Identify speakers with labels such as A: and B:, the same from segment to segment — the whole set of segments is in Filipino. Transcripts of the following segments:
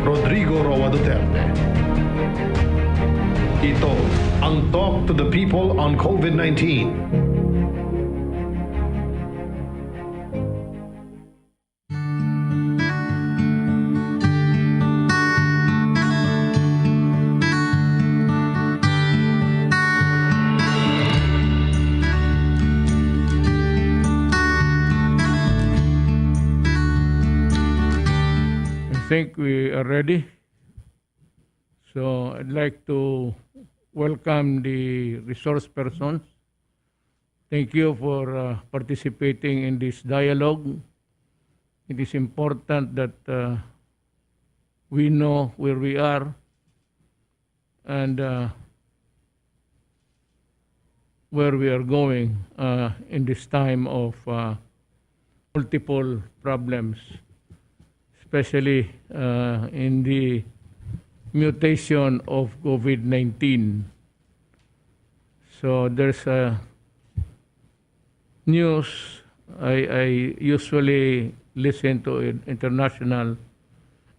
A: Rodrigo Roa Duterte. Ito ang Talk to the People on COVID-19.
B: I think we are ready. So I'd like to welcome the resource persons. Thank you for participating in this dialogue. It is important that we know where we are and where we are going in this time of multiple problems, especially in the mutation of COVID-19. So there's a news. I usually listen to international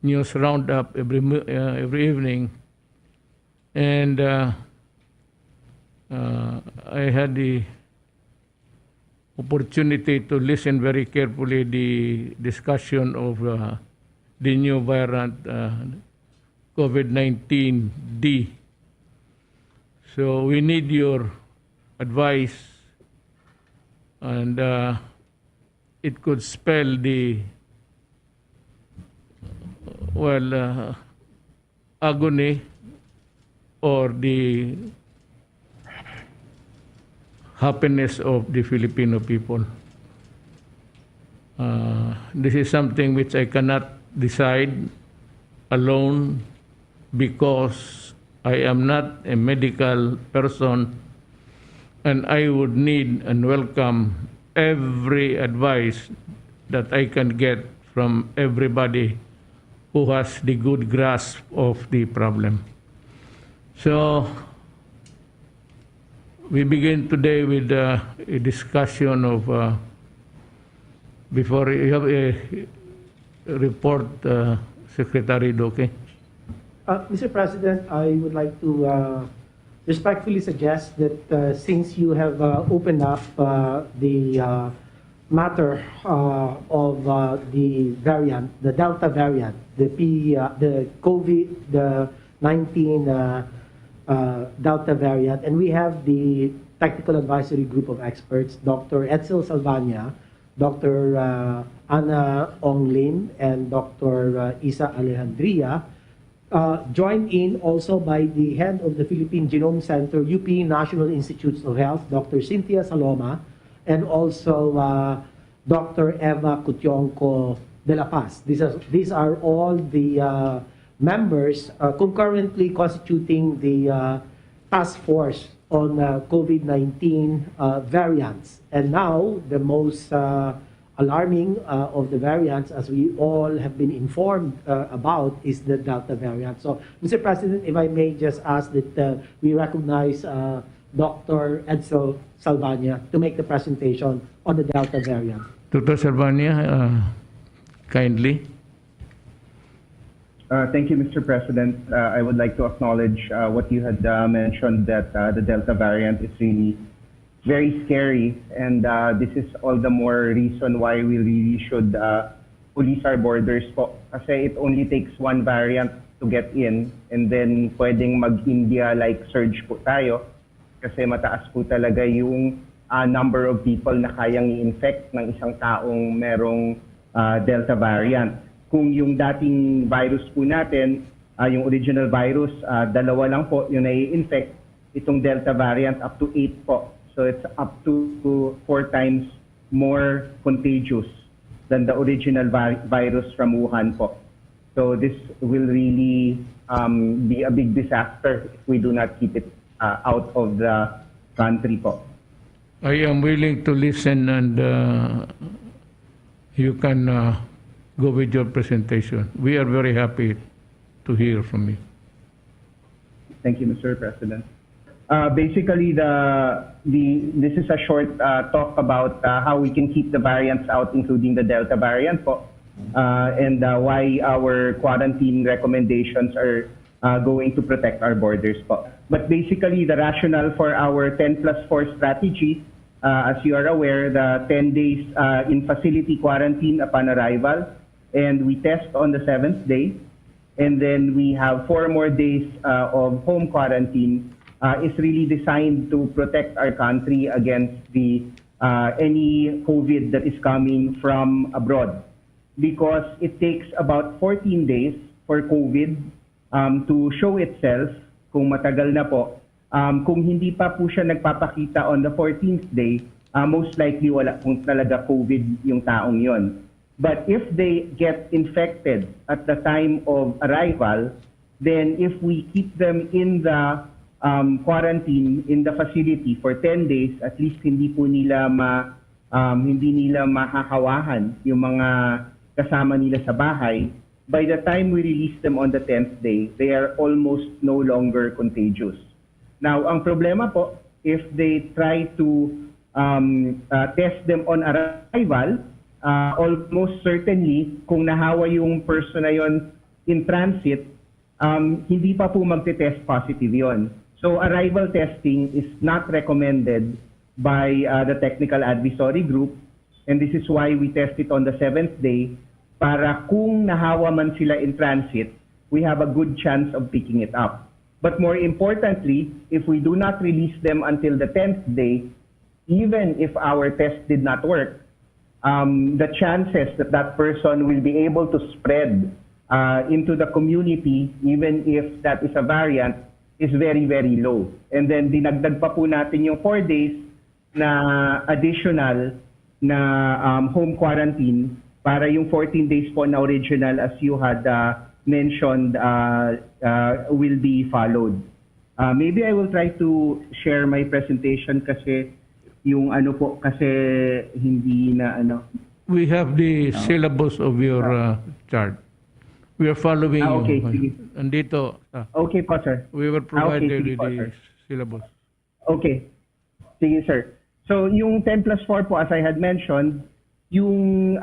B: news roundup every evening, and I had the opportunity to listen very carefully the discussion of the new variant COVID-19D. So we need your advice, and it could spell the agony or the happiness of the Filipino people. This is something which I cannot decide alone because I am not a medical person, and I would need and welcome every advice that I can get from everybody who has the good grasp of the problem. So we begin today with a discussion of, before you have a report, Secretary Doke.
C: Mr. President, I would like to respectfully suggest that since you have opened up the matter of the variant, the Delta variant, the COVID-19 Delta variant, and we have the Technical Advisory Group of Experts, Dr. Edsel Salvania, Dr. Ana Onglin, and Dr. Isa Alejandria, joined in also by the head of the Philippine Genome Center, UP National Institutes of Health, Dr. Cynthia Saloma, and also Dr. Eva Cutionco de la Paz. These are all the members concurrently constituting the task force on COVID-19 variants. And now, the most alarming of the variants, as we all have been informed about, is the Delta variant. So, Mr. President, if I may just ask that we recognize Dr. Edsel Salvania to make the presentation on the Delta variant.
B: Dr. Salvania, kindly.
D: Thank you, Mr. President. I would like to acknowledge what you had mentioned, that the Delta variant is really very scary, and this is all the more reason why we really should police our borders po. Kasi it only takes one variant to get in, and then pwedeng mag-India-like surge po tayo kasi mataas po talaga yung number of people na kayang i-infect ng isang taong merong Delta variant. Kung yung dating virus po natin, yung original virus, dalawa lang po yung nai-infect, itong Delta variant up to 8 po. So it's up to 4 times more contagious than the original virus from Wuhan po. So this will really be a big disaster if we do not keep it out of the country po.
B: I am willing to listen, and you can go with your presentation. We are very happy to hear from you.
D: Thank you, Mr. President. Basically, this is a short talk about how we can keep the variants out, including the Delta variant po. and why our quarantine recommendations are going to protect our borders po. But basically, the rationale for our 10+4 strategy, as you are aware, the 10 days in facility quarantine upon arrival, and we test on the 7th day, and then we have 4 more days of home quarantine, is really designed to protect our country against the any COVID that is coming from abroad. Because it takes about 14 days for COVID to show itself kung matagal na po. Kung hindi pa po siya nagpapakita on the 14th day, most likely wala pong talaga COVID yung taong yon. But if they get infected at the time of arrival, then if we keep them in the quarantine in the facility for 10 days, at least hindi nila mahahawahan yung mga kasama nila sa bahay. By the time we release them on the 10th day, they are almost no longer contagious. Now, ang problema po, if they try to test them on arrival, almost certainly, kung nahawa yung person na yon in transit, hindi pa po magte-test positive yon. So, arrival testing is not recommended by the technical advisory group, and this is why we test it on the 7th day, para kung nahawa man sila in transit, we have a good chance of picking it up. But more importantly, if we do not release them until the 10th day, even if our test did not work, the chances that that person will be able to spread into the community, even if that is a variant, is very, very low. And then dinagdag pa po natin yung 4 days na additional na home quarantine para yung 14 days po na original, as you had mentioned, will be followed. Maybe I will try to share my presentation kasi yung ano po, kasi hindi na ano.
B: We have the syllabus of your chart. We are following
D: okay,
B: you.
D: sige.
B: Andito.
D: Okay po, sir.
B: We will provide
D: Okay,
B: you
D: sige po,
B: the
D: sir.
B: syllabus.
D: Okay. Sige, sir. So, yung 10+4 po, as I had mentioned, yung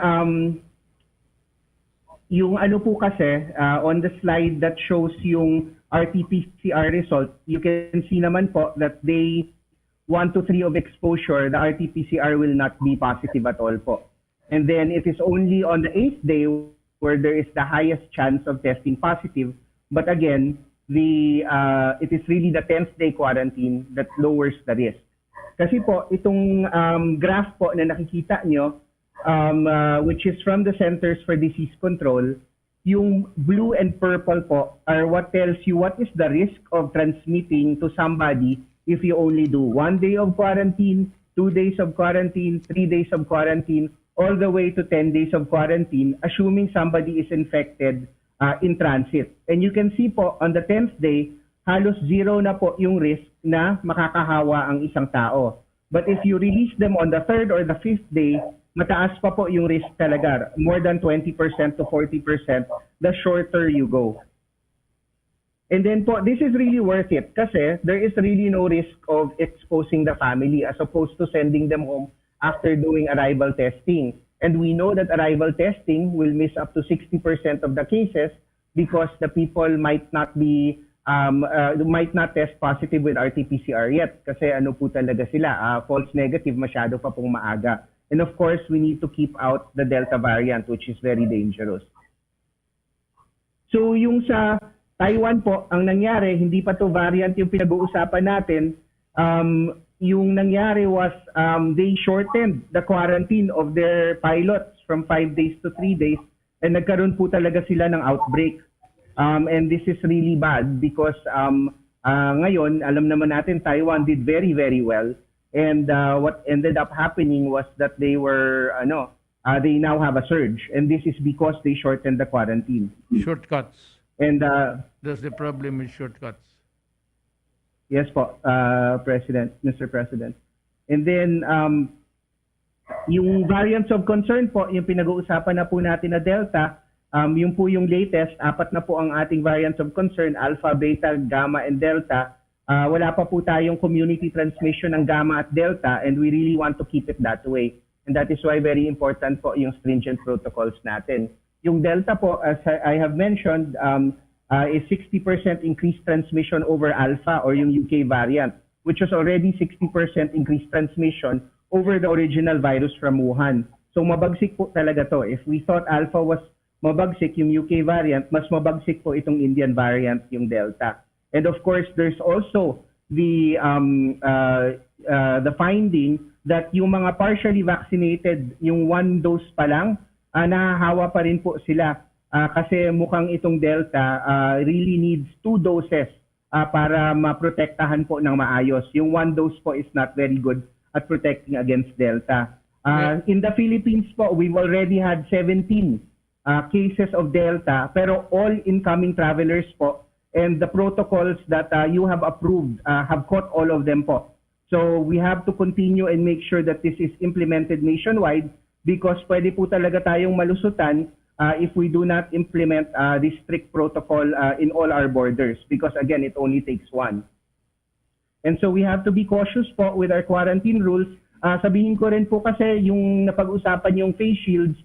D: ano po kasi, on the slide that shows yung RT-PCR result, you can see naman po that day 1 to 3 of exposure, the RT-PCR will not be positive at all po. And then it is only on the 8th day where there is the highest chance of testing positive. But again, it is really the 10th day quarantine that lowers the risk. Kasi po, itong graph po na nakikita nyo, which is from the Centers for Disease Control, yung blue and purple po are what tells you what is the risk of transmitting to somebody if you only do 1 day of quarantine, 2 days of quarantine, 3 days of quarantine, all the way to 10 days of quarantine, assuming somebody is infected in transit. And you can see po, on the 10th day, halos zero na po yung risk na makakahawa ang isang tao. But if you release them on the 3rd or the 5th day, mataas pa po yung risk talaga, more than 20% to 40% the shorter you go. And then po, this is really worth it kasi there is really no risk of exposing the family as opposed to sending them home after doing arrival testing. And we know that arrival testing will miss up to 60% of the cases because the people might not test positive with RT-PCR yet kasi ano po talaga sila, false negative, masyado pa pong maaga. And of course, we need to keep out the Delta variant, which is very dangerous. So yung sa Taiwan po, ang nangyari, hindi pa to variant yung pinag-uusapan natin. Yung nangyari was they shortened the quarantine of their pilots from 5 days to 3 days and nagkaroon po talaga sila ng outbreak. And this is really bad because ngayon, alam naman natin, Taiwan did very, very well. And what ended up happening was that they were, they now have a surge. And this is because they shortened the quarantine.
B: Shortcuts.
D: And
B: That's the problem with shortcuts.
D: yes po, Mr. President. And then, yung variants of concern po, yung pinag-uusapan na po natin na Delta, yung po yung latest, 4 na po ang ating variants of concern, Alpha, Beta, Gamma, and Delta. Wala pa po tayong community transmission ng Gamma at Delta, and we really want to keep it that way. And that is why very important po yung stringent protocols natin. Yung Delta po, as I have mentioned, is 60% increased transmission over Alpha or yung UK variant, which was already 60% increased transmission over the original virus from Wuhan. So mabagsik po talaga to. If we thought Alpha was mabagsik, yung UK variant, mas mabagsik po itong Indian variant, yung Delta. And of course, there's also the finding that yung mga partially vaccinated, yung one dose pa lang, nahahawa pa rin po sila. Kasi mukhang itong Delta really needs 2 doses para maprotektahan po ng maayos. Yung one dose po is not very good at protecting against Delta. In the Philippines po, we've already had 17 cases of Delta, pero all incoming travelers po, and the protocols that you have approved have caught all of them po. So we have to continue and make sure that this is implemented nationwide because pwede po talaga tayong malusutan if we do not implement this strict protocol in all our borders because again, it only takes one. And so we have to be cautious po with our quarantine rules. Sabihin ko rin po kasi yung napag-usapan yung face shields,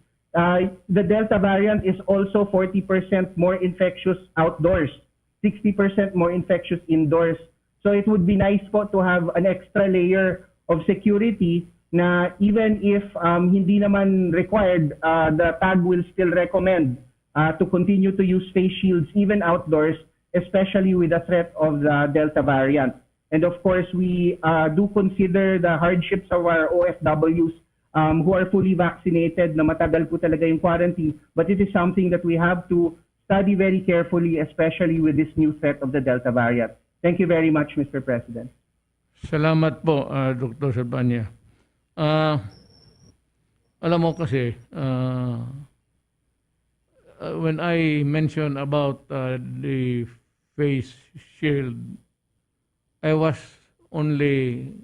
D: the Delta variant is also 40% more infectious outdoors. 60% more infectious indoors. So it would be nice po to have an extra layer of security na even if hindi naman required, the tag will still recommend to continue to use face shields even outdoors, especially with the threat of the Delta variant. And of course, we do consider the hardships of our OFWs who are fully vaccinated na matagal po talaga yung quarantine. But it is something that we have to study very carefully, especially with this new threat of the Delta variant. Thank you very much, Mr. President.
B: Salamat po, Dr. Salvania. Alam mo kasi, when I mentioned about the face shield, I was only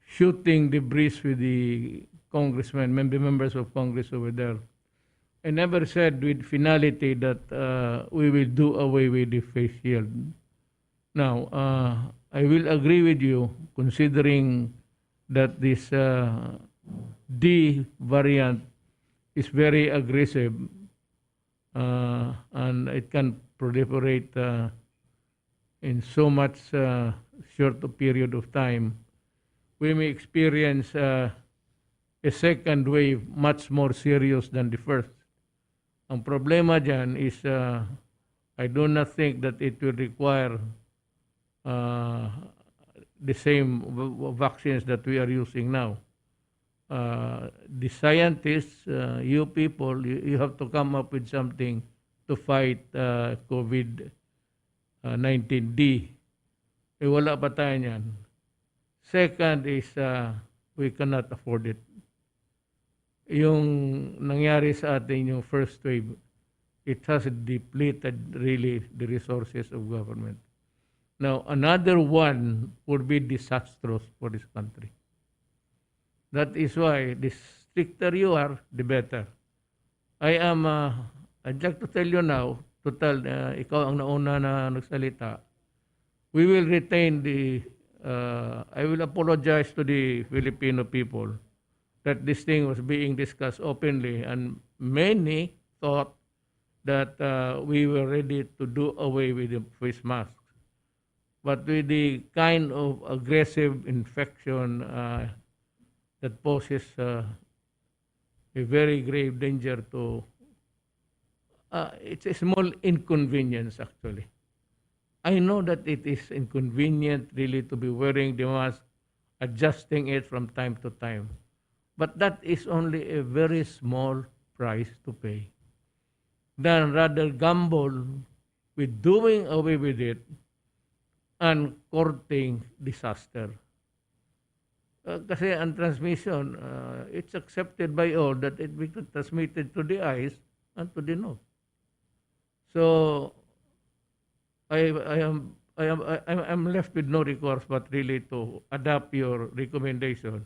B: shooting the breeze with the congressmen, members of Congress over there. I never said with finality that we will do away with the face shield. Now, I will agree with you, considering that this D variant is very aggressive and it can proliferate in so much short period of time. We may experience a second wave much more serious than the first. Ang problema dyan is I do not think that it will require the same vaccines that we are using now. The scientists, you people, you have to come up with something to fight COVID-19D. Wala pa tayo niyan. Second is we cannot afford it. Yung nangyari sa atin yung first wave, it has depleted really the resources of government. Now, another one would be disastrous for this country. That is why the stricter you are, the better. I'd like to tell you now, total, ikaw ang nauna na nagsalita, we will retain I will apologize to the Filipino people that this thing was being discussed openly, and many thought that we were ready to do away with the face masks. But with the kind of aggressive infection that poses a very grave danger to, it's a small inconvenience actually. I know that it is inconvenient really to be wearing the mask, adjusting it from time to time. But that is only a very small price to pay. Than rather gamble with doing away with it and courting disaster. Kasi ang transmission, it's accepted by all that it will be transmitted to the eyes and to the nose. So I'm left with no recourse but really to adopt your recommendation.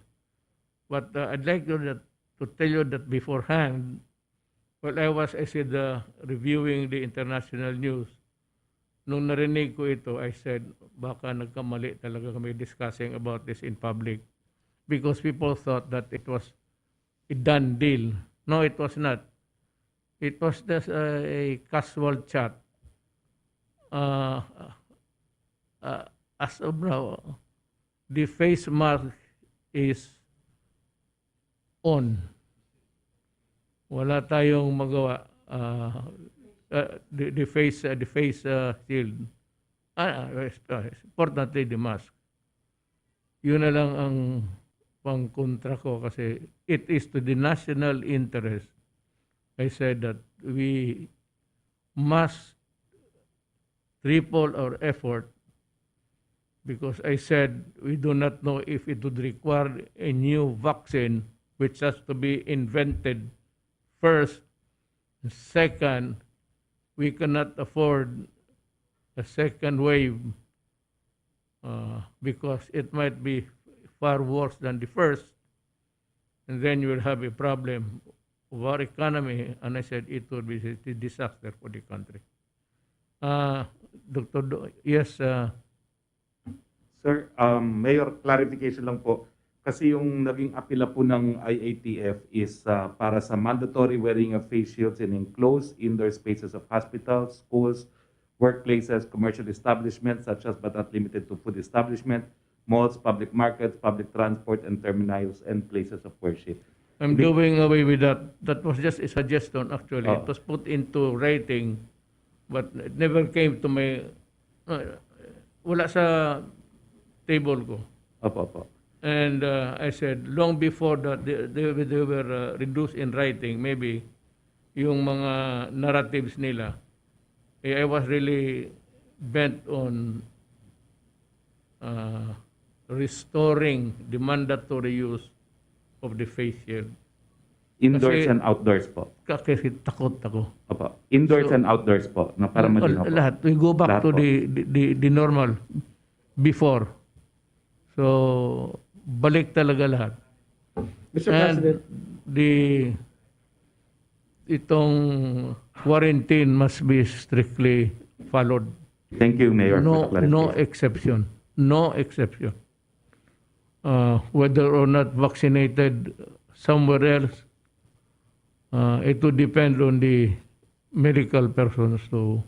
B: But I'd like to tell you that beforehand, while I said, reviewing the international news, nung narinig ko ito, I said, baka nagkamali talaga kami discussing about this in public. Because people thought that it was a done deal. No, it was not. It was just a casual chat. Uh, as of now, the face mask is on. Wala tayong magawa. The face shield. Importantly, the mask. Yun na lang ang pangkontra ko kasi it is to the national interest. I said that we must triple our effort because I said we do not know if it would require a new vaccine which has to be invented first. Second, we cannot afford a second wave because it might be far worse than the first, and then you will have a problem of our economy, and I said it would be a disaster for the country. Yes,
E: Sir, Mayor, clarification lang po. Kasi yung naging apela po ng IATF is para sa mandatory wearing of face shields in enclosed indoor spaces of hospitals, schools, workplaces, commercial establishments such as but not limited to food establishment, malls, public markets, public transport, and terminals and places of worship.
B: I'm doing away with that. That was just a suggestion actually. It was put into writing, but it never came to my... wala sa table ko.
E: Opo.
B: And I said, long before that, they were reduced in writing, maybe, yung mga narratives nila. I was really bent on restoring the mandatory use of the face shield.
E: Indoors
B: Kasi-
E: and outdoors po.
B: Kasi takot ako.
E: Opo. Indoors and outdoors po. Na para malinaw po.
B: Lahat. We go back
E: Lahat
B: to
E: po.
B: the normal before. So, balik talaga lahat.
C: Mr.
B: And
C: President,
B: itong quarantine must be strictly followed.
E: Thank you, Mayor, for the
B: No
E: clarification.
B: exception. No exception. Whether or not vaccinated somewhere else, it would depend on the medical persons to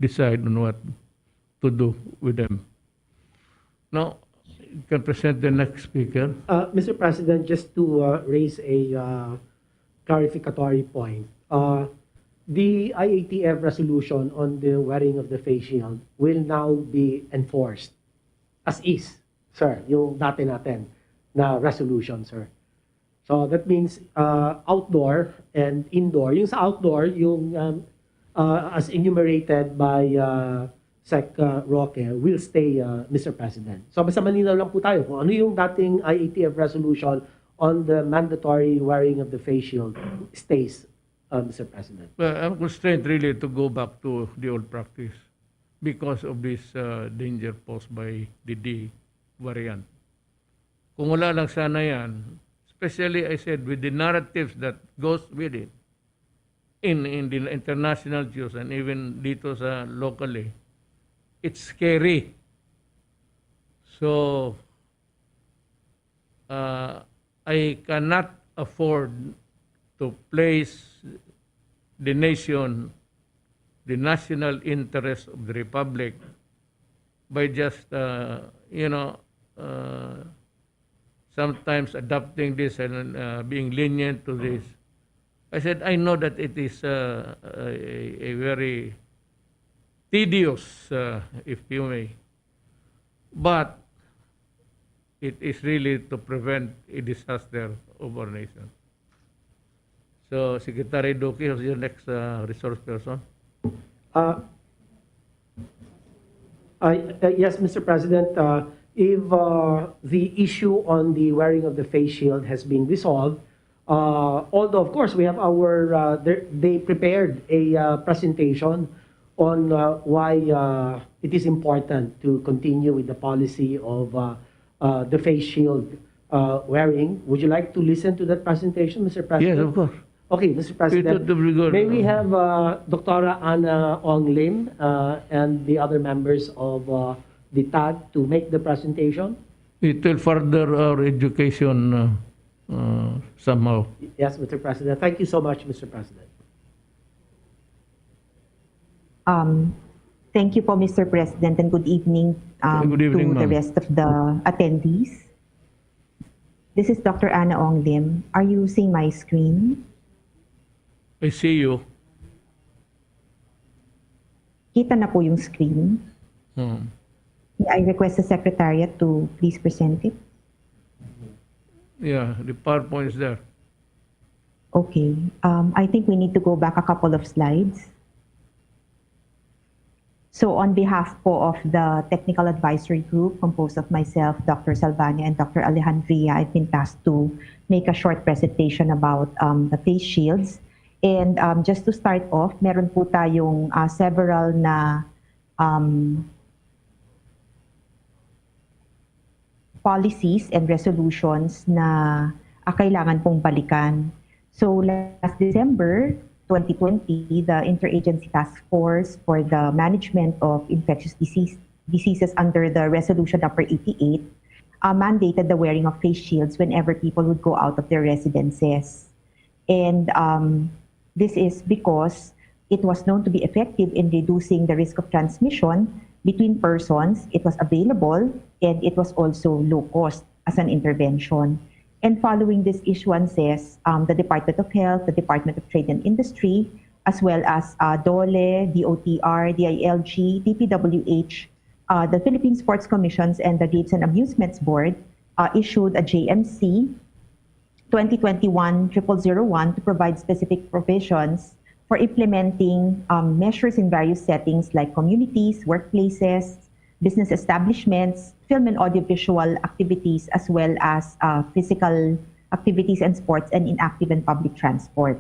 B: decide on what to do with them. Now, you can present the next speaker.
C: Mr. President, just to raise a clarificatory point, the IATF resolution on the wearing of the face shield will now be enforced as is, sir, yung dati natin na resolution, sir. So that means outdoor and indoor. Yung sa outdoor, yung as enumerated by Sec. Roque will stay, Mr. President. So basta malinaw lang po tayo kung ano yung dating IATF resolution on the mandatory wearing of the face shield stays, Mr. President.
B: Well, I'm constrained really to go back to the old practice because of this danger posed by the D variant. Kung wala lang sana yan, especially I said with the narratives that goes with it in the international news and even dito sa locally, it's scary. So, I cannot afford to place the nation, the national interest of the republic by just, sometimes adopting this and being lenient to this. I said, I know that it is a very tedious, if you may, but it is really to prevent a disaster of our nation. So, Secretary Duque, who's your next resource person?
C: Yes, Mr. President, if the issue on the wearing of the face shield has been resolved, although of course we have our, they prepared a presentation on why it is important to continue with the policy of the face shield wearing. Would you like to listen to that presentation, Mr. President?
B: Yes, of course.
C: Okay, Mr. President, may we have Dr. Anna Ong Lim and the other members of the TAG to make the presentation?
B: It will further our education somehow.
C: Yes, Mr. President. Thank you so much, Mr. President.
F: Thank you po, Mr. President, and good evening,
B: Good evening,
F: to the
B: ma'am.
F: rest of the attendees. This is Dr. Ana Ong Lim. Are you seeing my screen?
B: I see you.
F: Kita na po yung screen.
B: Hmm.
F: I request the Secretariat to please present it.
B: Yeah, the PowerPoint is there.
F: Okay. I think we need to go back a couple of slides. So on behalf po of the Technical Advisory Group composed of myself, Dr. Salvania, and Dr. Alejandria, I've been tasked to make a short presentation about the face shields. And just to start off, meron po tayong several na policies and resolutions na kailangan pong balikan. So last December 2020, the Interagency Task Force for the Management of Infectious Diseases under the Resolution number 88 mandated the wearing of face shields whenever people would go out of their residences. And this is because it was known to be effective in reducing the risk of transmission between persons. It was available and it was also low cost as an intervention. And following these issuances, the Department of Health, the Department of Trade and Industry, as well as DOLE, DOTR, DILG, DPWH, the Philippine Sports Commissions, and the Games and Amusements Board issued a JMC 2021-0001 to provide specific provisions for implementing measures in various settings like communities, workplaces, business establishments, film and audiovisual activities, as well as physical activities and sports, and inactive and public transport.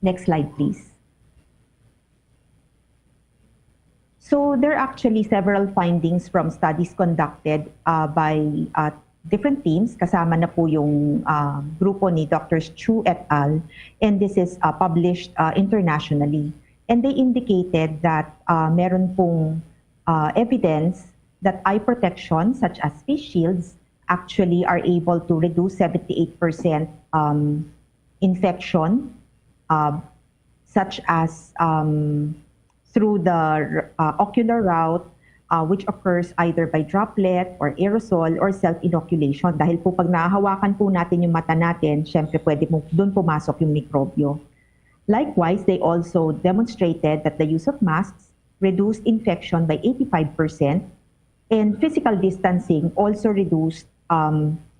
F: Next slide, please. So there are actually several findings from studies conducted by different teams. Kasama na po yung grupo ni Drs. Chu et al. And this is published internationally. And they indicated that meron pong evidence that eye protection, such as face shields, actually are able to reduce 78% infection, such as through the ocular route, which occurs either by droplet or aerosol or self-inoculation. Dahil po pag nahahawakan po natin yung mata natin, syempre pwede mo doon pumasok yung mikrobyo. Likewise, they also demonstrated that the use of masks reduced infection by 85%, and physical distancing also reduced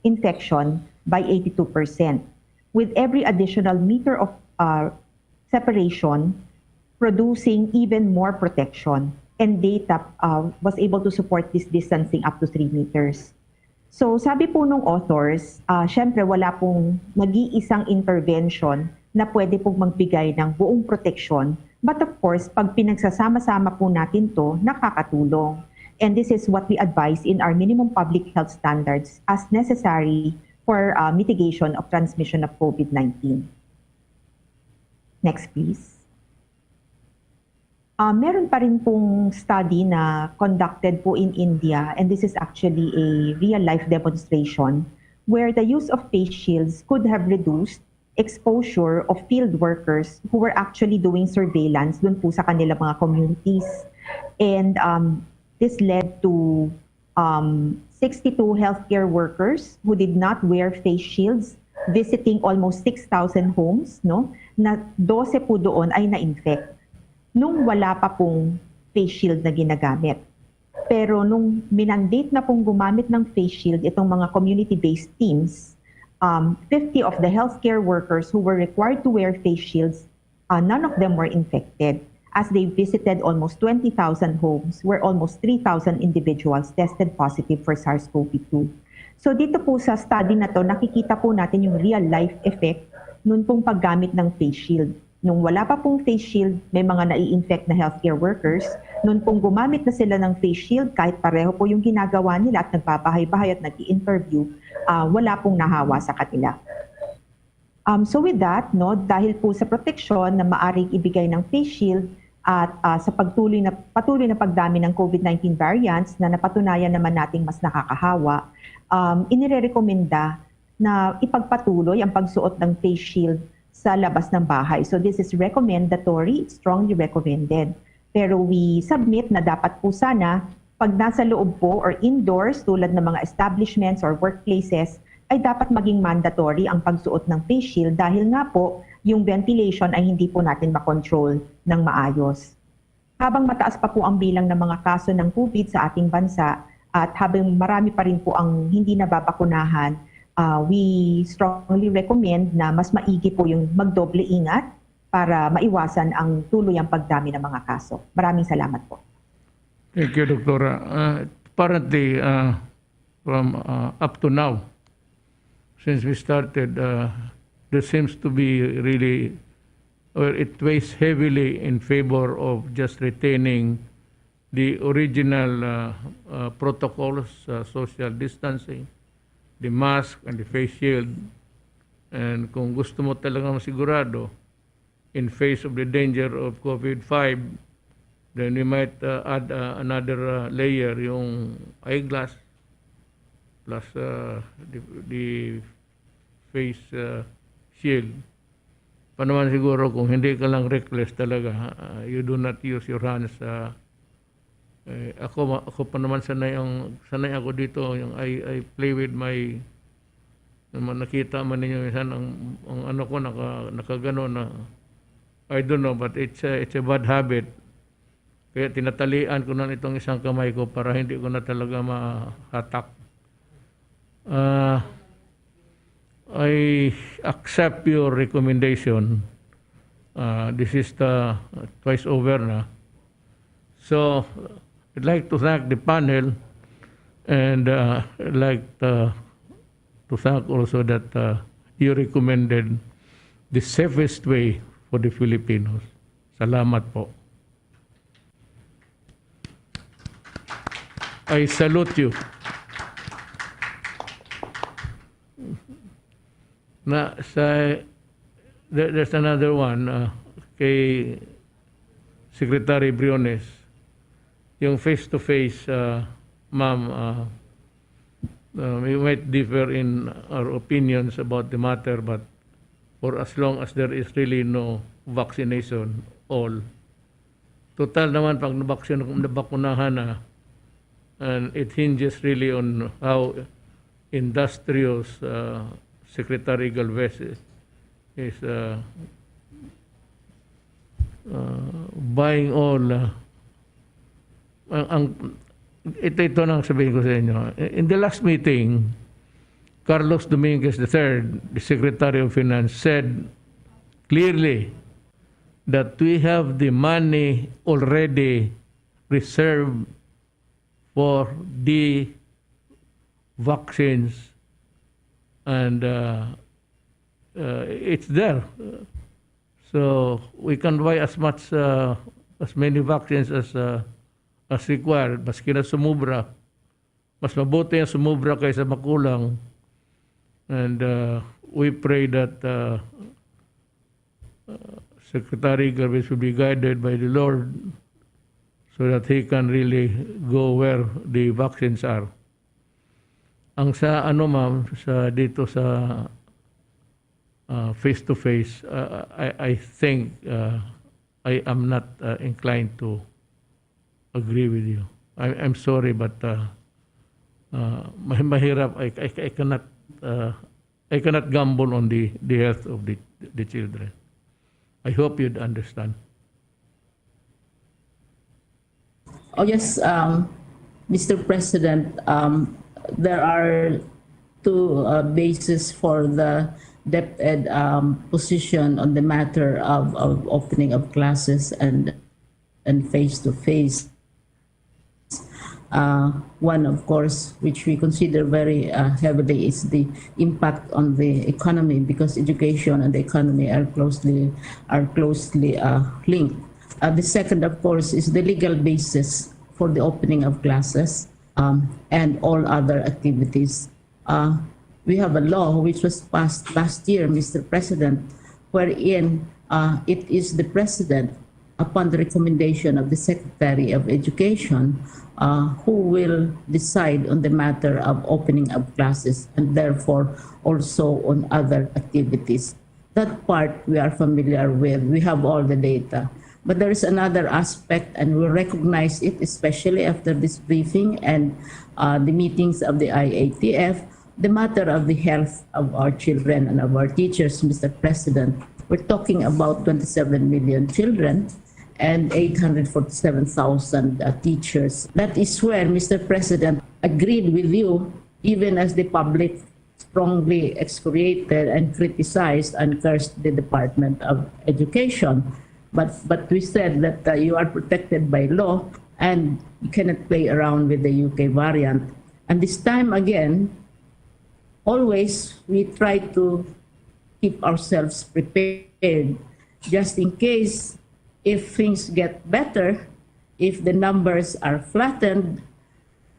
F: infection by 82%. With every additional meter of separation, producing even more protection, and data was able to support this distancing up to 3 meters. So sabi po nung authors, syempre wala pong nag-iisang intervention na pwede pong magbigay ng buong protection. But of course, pag pinagsasama-sama po natin to, nakakatulong. And this is what we advise in our minimum public health standards as necessary for mitigation of transmission of COVID-19. Next, please. Meron pa rin pong study na conducted po in India, and this is actually a real-life demonstration where the use of face shields could have reduced exposure of field workers who were actually doing surveillance dun po sa kanilang mga communities. And this led to 62 healthcare workers who did not wear face shields visiting almost 6,000 homes, no? Na 12 po doon ay na-infect nung wala pa pong face shield na ginagamit. Pero nung minandate na pong gumamit ng face shield itong mga community-based teams, 50 of the healthcare workers who were required to wear face shields, none of them were infected, as they visited almost 20,000 homes where almost 3,000 individuals tested positive for SARS-CoV-2. So dito po sa study na to, nakikita po natin yung real-life effect nun pong paggamit ng face shield. Nung wala pa pong face shield, may mga nai-infect na healthcare workers. Nung pong gumamit na sila ng face shield, kahit pareho po yung ginagawa nila at nagpapahay-bahay at nag-i-interview, wala pong nahawa sa kanila. So with that, no, dahil po sa protection na maaring ibigay ng face shield at sa patuloy na pagdami ng COVID-19 variants na napatunayan naman nating mas nakakahawa, inirekomenda na ipagpatuloy ang pagsuot ng face shield sa labas ng bahay. So this is recommendatory, it's strongly recommended. Pero we submit na dapat po sana pag nasa loob po or indoors tulad ng mga establishments or workplaces ay dapat maging mandatory ang pagsuot ng face shield dahil nga po yung ventilation ay hindi po natin makontrol ng maayos. Habang mataas pa po ang bilang ng mga kaso ng COVID sa ating bansa at habang marami pa rin po ang hindi nababakunahan, we strongly recommend na mas maigi po yung magdoble ingat para maiwasan ang tuluyang pagdami ng mga kaso. Maraming salamat po.
B: Thank you, Doktora. Apparently, from up to now, since we started, there seems to be really, or it weighs heavily in favor of just retaining the original protocols, social distancing, the mask and the face shield. And kung gusto mo talaga masigurado, in face of the danger of COVID-5, then we might add another layer, yung eyeglass, plus the face shield. Pa naman siguro kung hindi ka lang reckless talaga, you do not use your hands. Ako pa naman sanay ako dito, yung I play with my, nakita man ninyo minsan ang ano ko nakagano na, I don't know, but it's a bad habit. Kaya tinatalian ko na itong isang kamay ko para hindi ko na talaga mahatak. I accept your recommendation. This is the twice over na. So, I'd like to thank the panel and I'd like to thank also that you recommended the safest way for the Filipinos. Salamat po. I salute you. There's another one kay Secretary Briones. Yung face-to-face, ma'am, we might differ in our opinions about the matter, but for as long as there is really no vaccination, all. Total naman pag nabakunahan na, and it hinges really on how industrious Secretary Galvez is buying all. Ito nang sabihin ko sa inyo. In the last meeting, Carlos Dominguez III, the Secretary of Finance, said clearly that we have the money already reserved for the vaccines, and it's there. So we can buy as many vaccines as required. Maski na sumubra, mas mabuti ang sumubra kaysa makulang. And we pray that Secretary Galvez will be guided by the Lord so that he can really go where the vaccines are. Ang sa ma'am, dito sa face-to-face, I think I am not inclined to agree with you. I'm sorry, but mahirap. I cannot gamble on the health of the children. I hope you'd understand.
G: Oh yes, Mr. President, there are two bases for the DepEd position on the matter of opening of classes and face-to-face. One, of course, which we consider very heavily, is the impact on the economy, because education and the economy are closely linked. The second, of course, is the legal basis for the opening of classes and all other activities. We have a law which was passed last year, Mr. President, wherein it is the President, upon the recommendation of the Secretary of Education, who will decide on the matter of opening of classes and therefore also on other activities. That part we are familiar with. We have all the data. But there is another aspect, and we recognize it, especially after this briefing and the meetings of the IATF, the matter of the health of our children and of our teachers, Mr. President. We're talking about 27 million children and 847,000 teachers. That is where Mr. President agreed with you, even as the public strongly excoriated and criticized and cursed the Department of Education. But we said that you are protected by law and you cannot play around with the UK variant. And this time again, always we try to keep ourselves prepared just in case if things get better, if the numbers are flattened,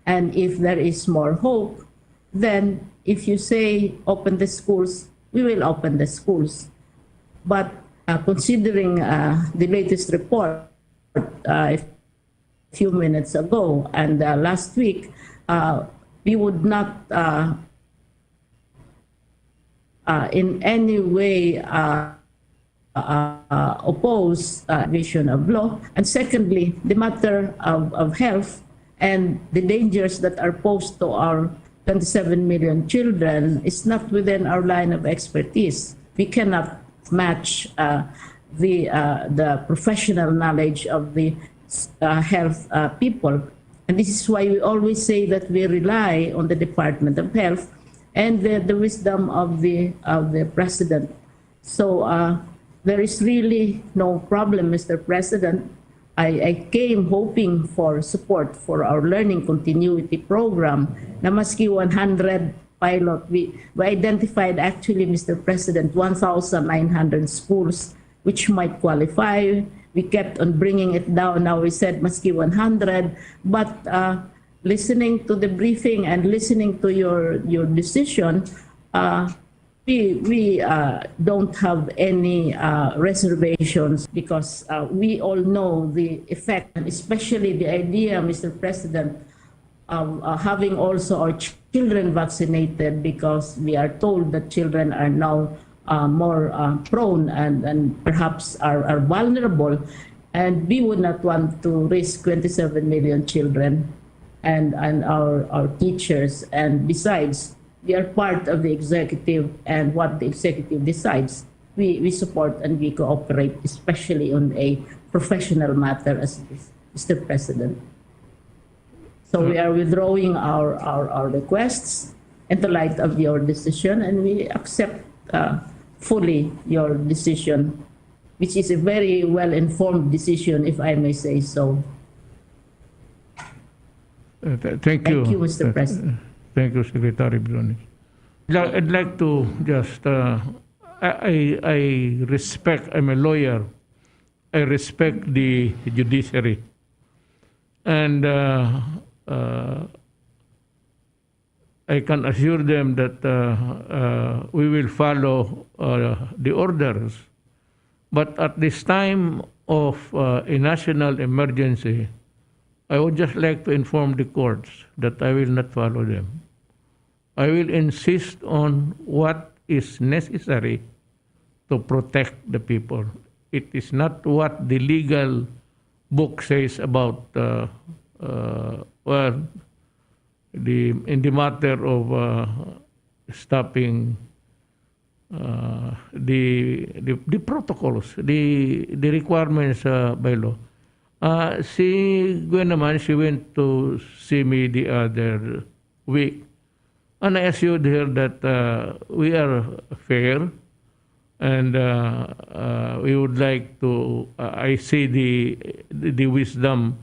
G: and if there is more hope, then if you say open the schools, we will open the schools. But considering the latest report a few minutes ago and last week, we would not in any way oppose vision of law. And secondly, the matter of health and the dangers that are posed to our 27 million children is not within our line of expertise. We cannot match the professional knowledge of the health people. And this is why we always say that we rely on the Department of Health and the wisdom of the President. So there is really no problem, Mr. President. I came hoping for support for our learning continuity program na maski 100 pilot. We identified actually, Mr. President, 1,900 schools which might qualify. We kept on bringing it down. Now we said maski 100. But listening to the briefing and listening to your decision, we don't have any reservations because we all know the effect, and especially the idea, Mr. President, of having also our children vaccinated, because we are told that children are now more prone and perhaps are vulnerable, and we would not want to risk 27 million children and our teachers. And besides, we are part of the executive, and what the executive decides, we support and we cooperate, especially on a professional matter as this, Mr. President. So we are withdrawing our requests in the light of your decision, and we accept fully your decision, which is a very well-informed decision, if I may say so.
B: Thank you.
G: Thank you, Mr. President.
B: Thank you, Secretary Bruni. I'd like to just, I respect, I'm a lawyer, I respect the judiciary. And I can assure them that we will follow the orders. But at this time of a national emergency, I would just like to inform the courts that I will not follow them. I will insist on what is necessary to protect the people. It is not what the legal book says about, well, in the matter of stopping the protocols, the requirements by law. Si Gwen naman, she went to see me the other week, and I assured her that we are fair, and we would like to, I see the wisdom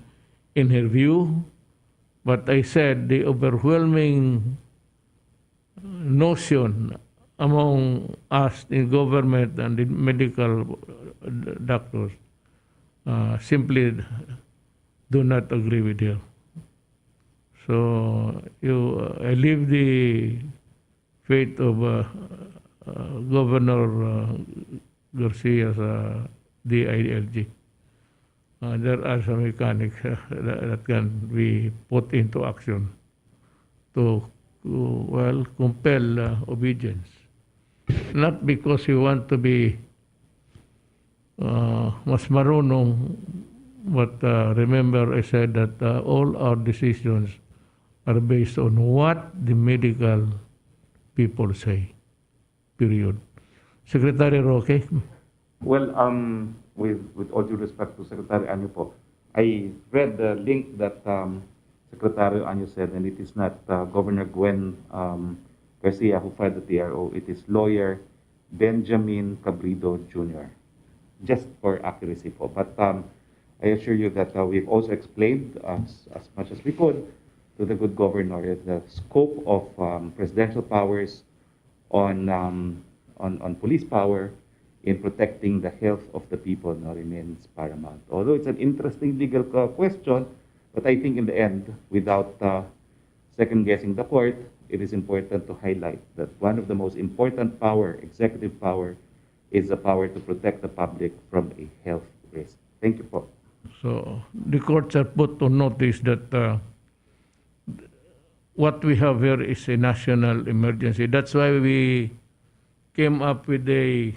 B: in her view, but I said the overwhelming notion among us in government and the medical doctors simply do not agree with her. So I leave the fate of Governor Garcia's DILG. There are some mechanics that can be put into action to well, compel obedience. not because we want to be mas marunong, but remember I said that all our decisions are based on what the medical people say. Period. Secretary Roque?
E: Well, with all due respect to Secretary Anyo po, I read the link that Secretary Anyo said, and it is not Governor Gwen Garcia who filed the TRO. It is lawyer Benjamin Cabrido Jr. Just for accuracy po. But I assure you that we've also explained as much as we could to the good governor the scope of presidential powers on police power in protecting the health of the people remains paramount. Although it's an interesting legal question, but I think in the end, without second-guessing the court, it is important to highlight that one of the most important power, executive power, is the power to protect the public from a health risk. Thank you po.
B: So the courts are put on notice that what we have here is a national emergency. That's why we came up with a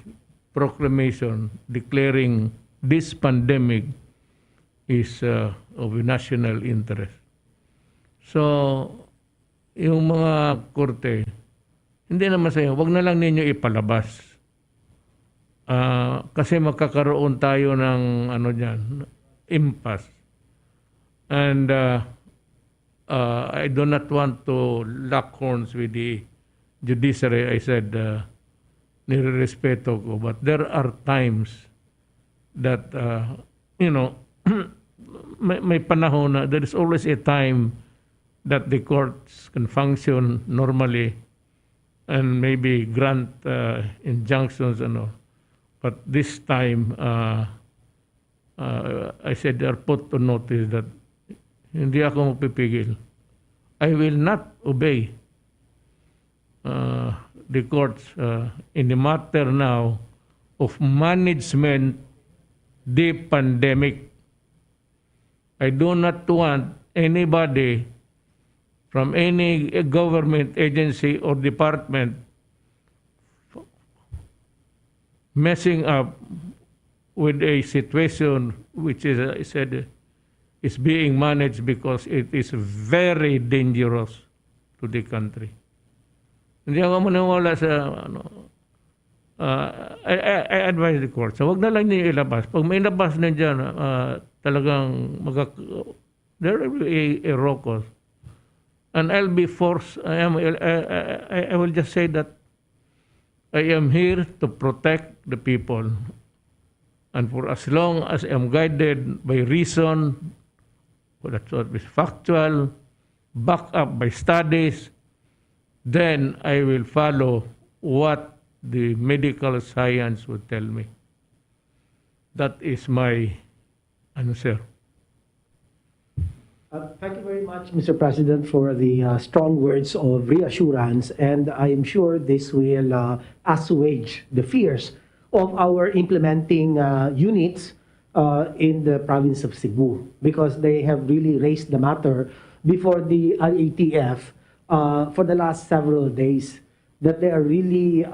B: proclamation declaring this pandemic is of a national interest. So, yung mga korte, hindi naman sa'yo, wag na lang ninyo ipalabas. Kasi magkakaroon tayo ng impasse. And I do not want to lock horns with the judiciary. I said, nirerespeto ko. But there are times that, may panahon na there is always a time that the courts can function normally and maybe grant injunctions and all. But this time, I said they are put to notice that hindi ako magpipigil. I will not obey the courts in the matter now of management the pandemic. I do not want anybody from any government agency or department messing up with a situation which is, I said, is being managed because it is very dangerous to the country. Hindi ako maniwala sa I advise the court. So wag na lang niyo ilabas. Pag may ilabas na diyan, talagang there will be a rokos. And I'll be forced. I will just say that I am here to protect the people. And for as long as I am guided by reason, that's what is factual, backed up by studies, then I will follow what the medical science would tell me. That is my answer.
C: Thank you very much, Mr. President, for the strong words of reassurance, and I am sure this will assuage the fears of our implementing units in the province of Cebu, because they have really raised the matter before the IATF for the last several days, that they are really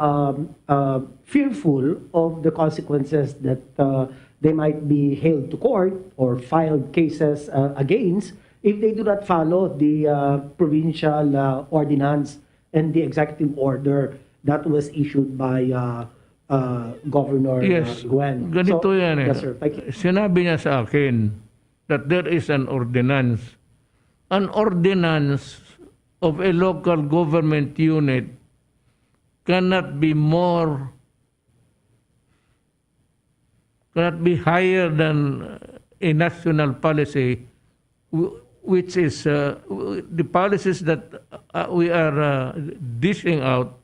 C: fearful of the consequences that they might be hailed to court or filed cases against if they do not follow the provincial ordinance and the executive order that was issued by Governor Gwen.
B: Ganito yan eh.
C: Yes, sir. Thank you.
B: Sinabi niya sa akin that there is an ordinance. An ordinance of a local government unit cannot be higher than a national policy, which is the policies that we are dishing out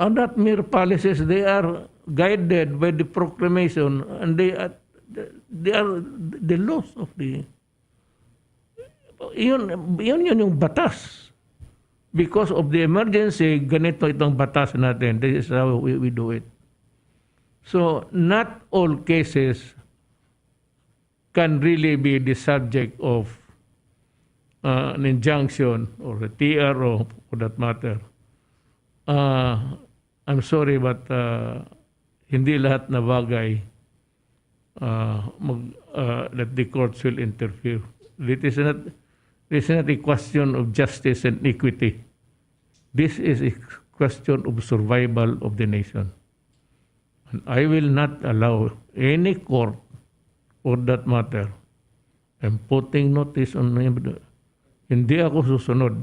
B: are not mere policies. They are guided by the proclamation, and they are the laws of the yun yung batas. Because of the emergency, ganito itong batas natin. This is how we do it. So, not all cases can really be the subject of an injunction or a TRO for that matter. I'm sorry but hindi lahat na bagay that the courts will interfere. This is not a question of justice and equity. This is a question of survival of the nation. And I will not allow any court, for that matter, I'm putting notice on hindi ako susunod.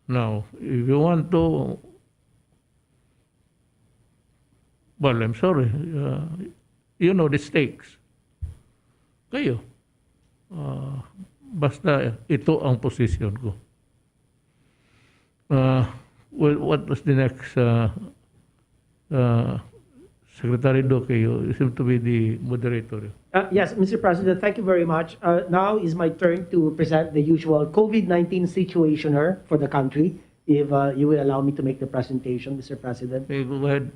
B: Now, if you want to, well, I'm sorry. You know the stakes. Kayo. Basta ito ang position ko. Well, what was the next? Secretary Duque, you seem to be the moderator.
C: Yes, Mr. President, thank you very much. Now is my turn to present the usual COVID-19 situationer for the country. If you will allow me to make the presentation, Mr. President.
B: Okay, go ahead.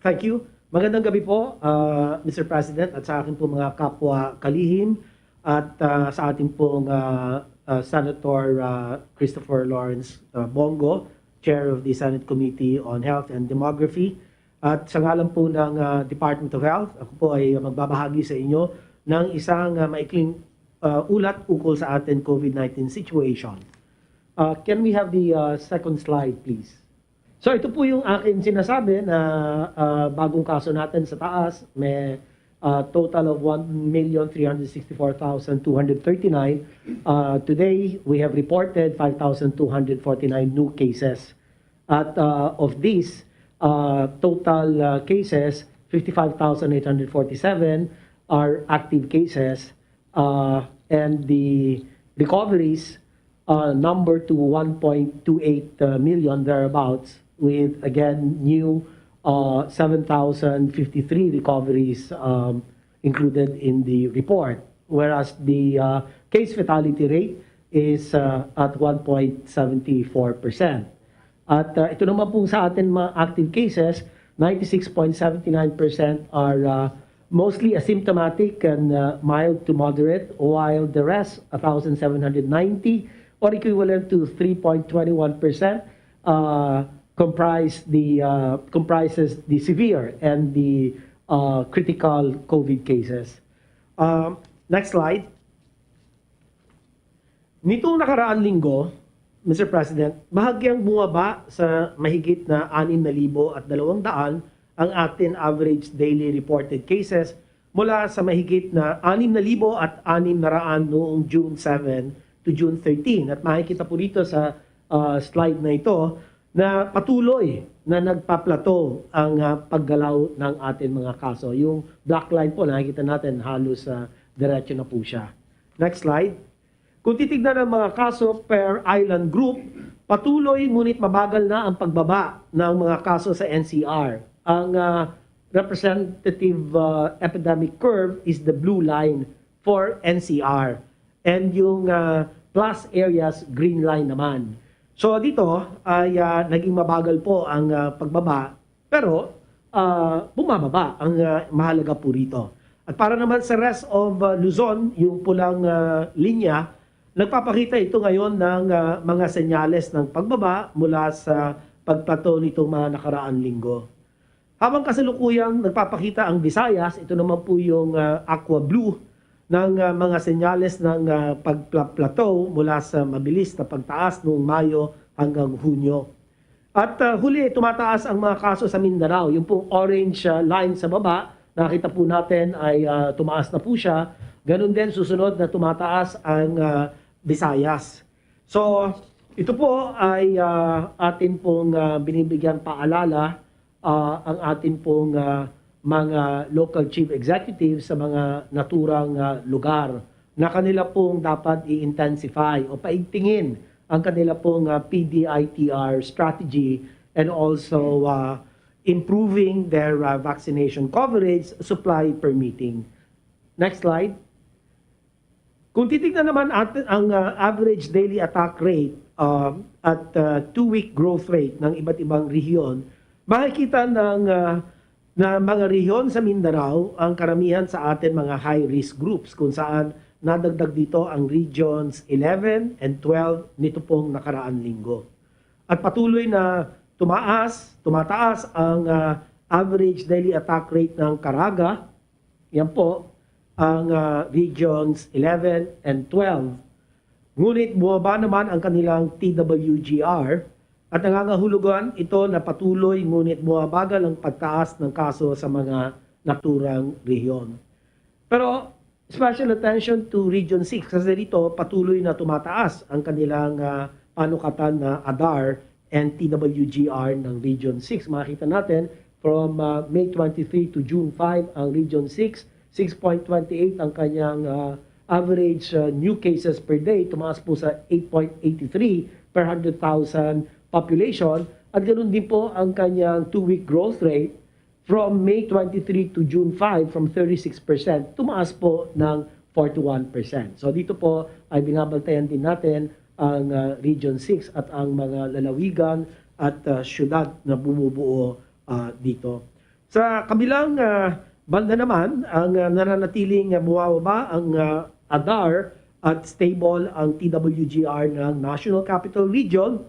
C: Thank you. Magandang gabi po, Mr. President, at sa akin po mga kapwa kalihim at sa ating pong Senator Christopher Lawrence Bombo, Chair of the Senate Committee on Health and Demography. At sa ngalan po ng Department of Health, ako po ay magbabahagi sa inyo ng isang maikling ulat ukol sa ating COVID-19 situation. Can we have the second slide, please? So ito po yung akin sinasabi na bagong kaso natin sa taas. May total of 1,364,239. Today, we have reported 5,249 new cases. At of these, total cases, 55,847 are active cases. And the recoveries number to 1.28 million thereabouts, with again new 7,053 recoveries included in the report, whereas the case fatality rate is at 1.74%. At ito naman po sa atin mga active cases, 96.79% are mostly asymptomatic and mild to moderate, while the rest, 1,790, or equivalent to 3.21%, comprises the severe and the critical COVID cases. Next slide. Nitong nakaraang linggo, Mr. President, bahagyang bumaba sa mahigit na 6,200 ang ating average daily reported cases mula sa mahigit na 6,600 noong June 7 to June 13. At makikita po dito sa slide na ito na patuloy na nagpa-plateau ang paggalaw ng ating mga kaso. Yung black line po, nakikita natin halos diretso na po siya. Next slide. Kung titignan ang mga kaso per island group, patuloy ngunit mabagal na ang pagbaba ng mga kaso sa NCR. Ang representative epidemic curve is the blue line for NCR. And yung plus areas, green line naman. So dito ay naging mabagal po ang pagbaba, pero bumababa ang mahalaga po rito. At para naman sa rest of Luzon, yung pulang linya, nagpapakita ito ngayon ng mga senyales ng pagbaba mula sa pagplato nitong mga nakaraang linggo. Habang kasalukuyang nagpapakita ang Visayas, ito naman po yung aqua blue ng mga senyales ng pagplato mula sa mabilis na pagtaas noong Mayo hanggang Hunyo. At huli, tumataas ang mga kaso sa Mindanao. Yung pong orange line sa baba, nakita po natin ay tumaas na po siya. Ganun din, susunod na tumataas ang Visayas. So, ito po ay atin pong binibigyan paalala ang atin pong mga local chief executives sa mga naturang lugar na kanila pong dapat i-intensify o paigtingin ang kanila pong PDITR strategy and also improving their vaccination coverage, supply permitting. Next slide. Kung titignan naman atin ang average daily attack rate at 2-week growth rate ng iba't ibang rehiyon, makikita na mga rehiyon sa Mindanao ang karamihan sa atin mga high-risk groups kung saan nadagdag dito ang Regions 11 and 12 nito pong nakaraan linggo. At patuloy na tumataas ang average daily attack rate ng Caraga. Yan po ang Regions 11 and 12. Ngunit bumaba naman ang kanilang TWGR at nangangahulugan ito na patuloy ngunit bumabagal ang pagtaas ng kaso sa mga naturang rehiyon. Pero special attention to Region 6 kasi dito patuloy na tumataas ang kanilang panukatan na ADAR and TWGR ng Region 6. Makita natin from May 23 to June 5 ang Region 6, 6.28 ang kanyang average new cases per day, tumaas po sa 8.83 per 100,000 population at ganoon din po ang kanyang 2-week growth rate from May 23 to June 5 from 36%, tumaas po ng 41%. So dito po ay binabantayan din natin ang Region 6 at ang mga lalawigan at syudad na bumubuo dito. Sa kabilang banda naman, ang nananatiling bumababa ang ADAR at stable ang TWGR ng National Capital Region,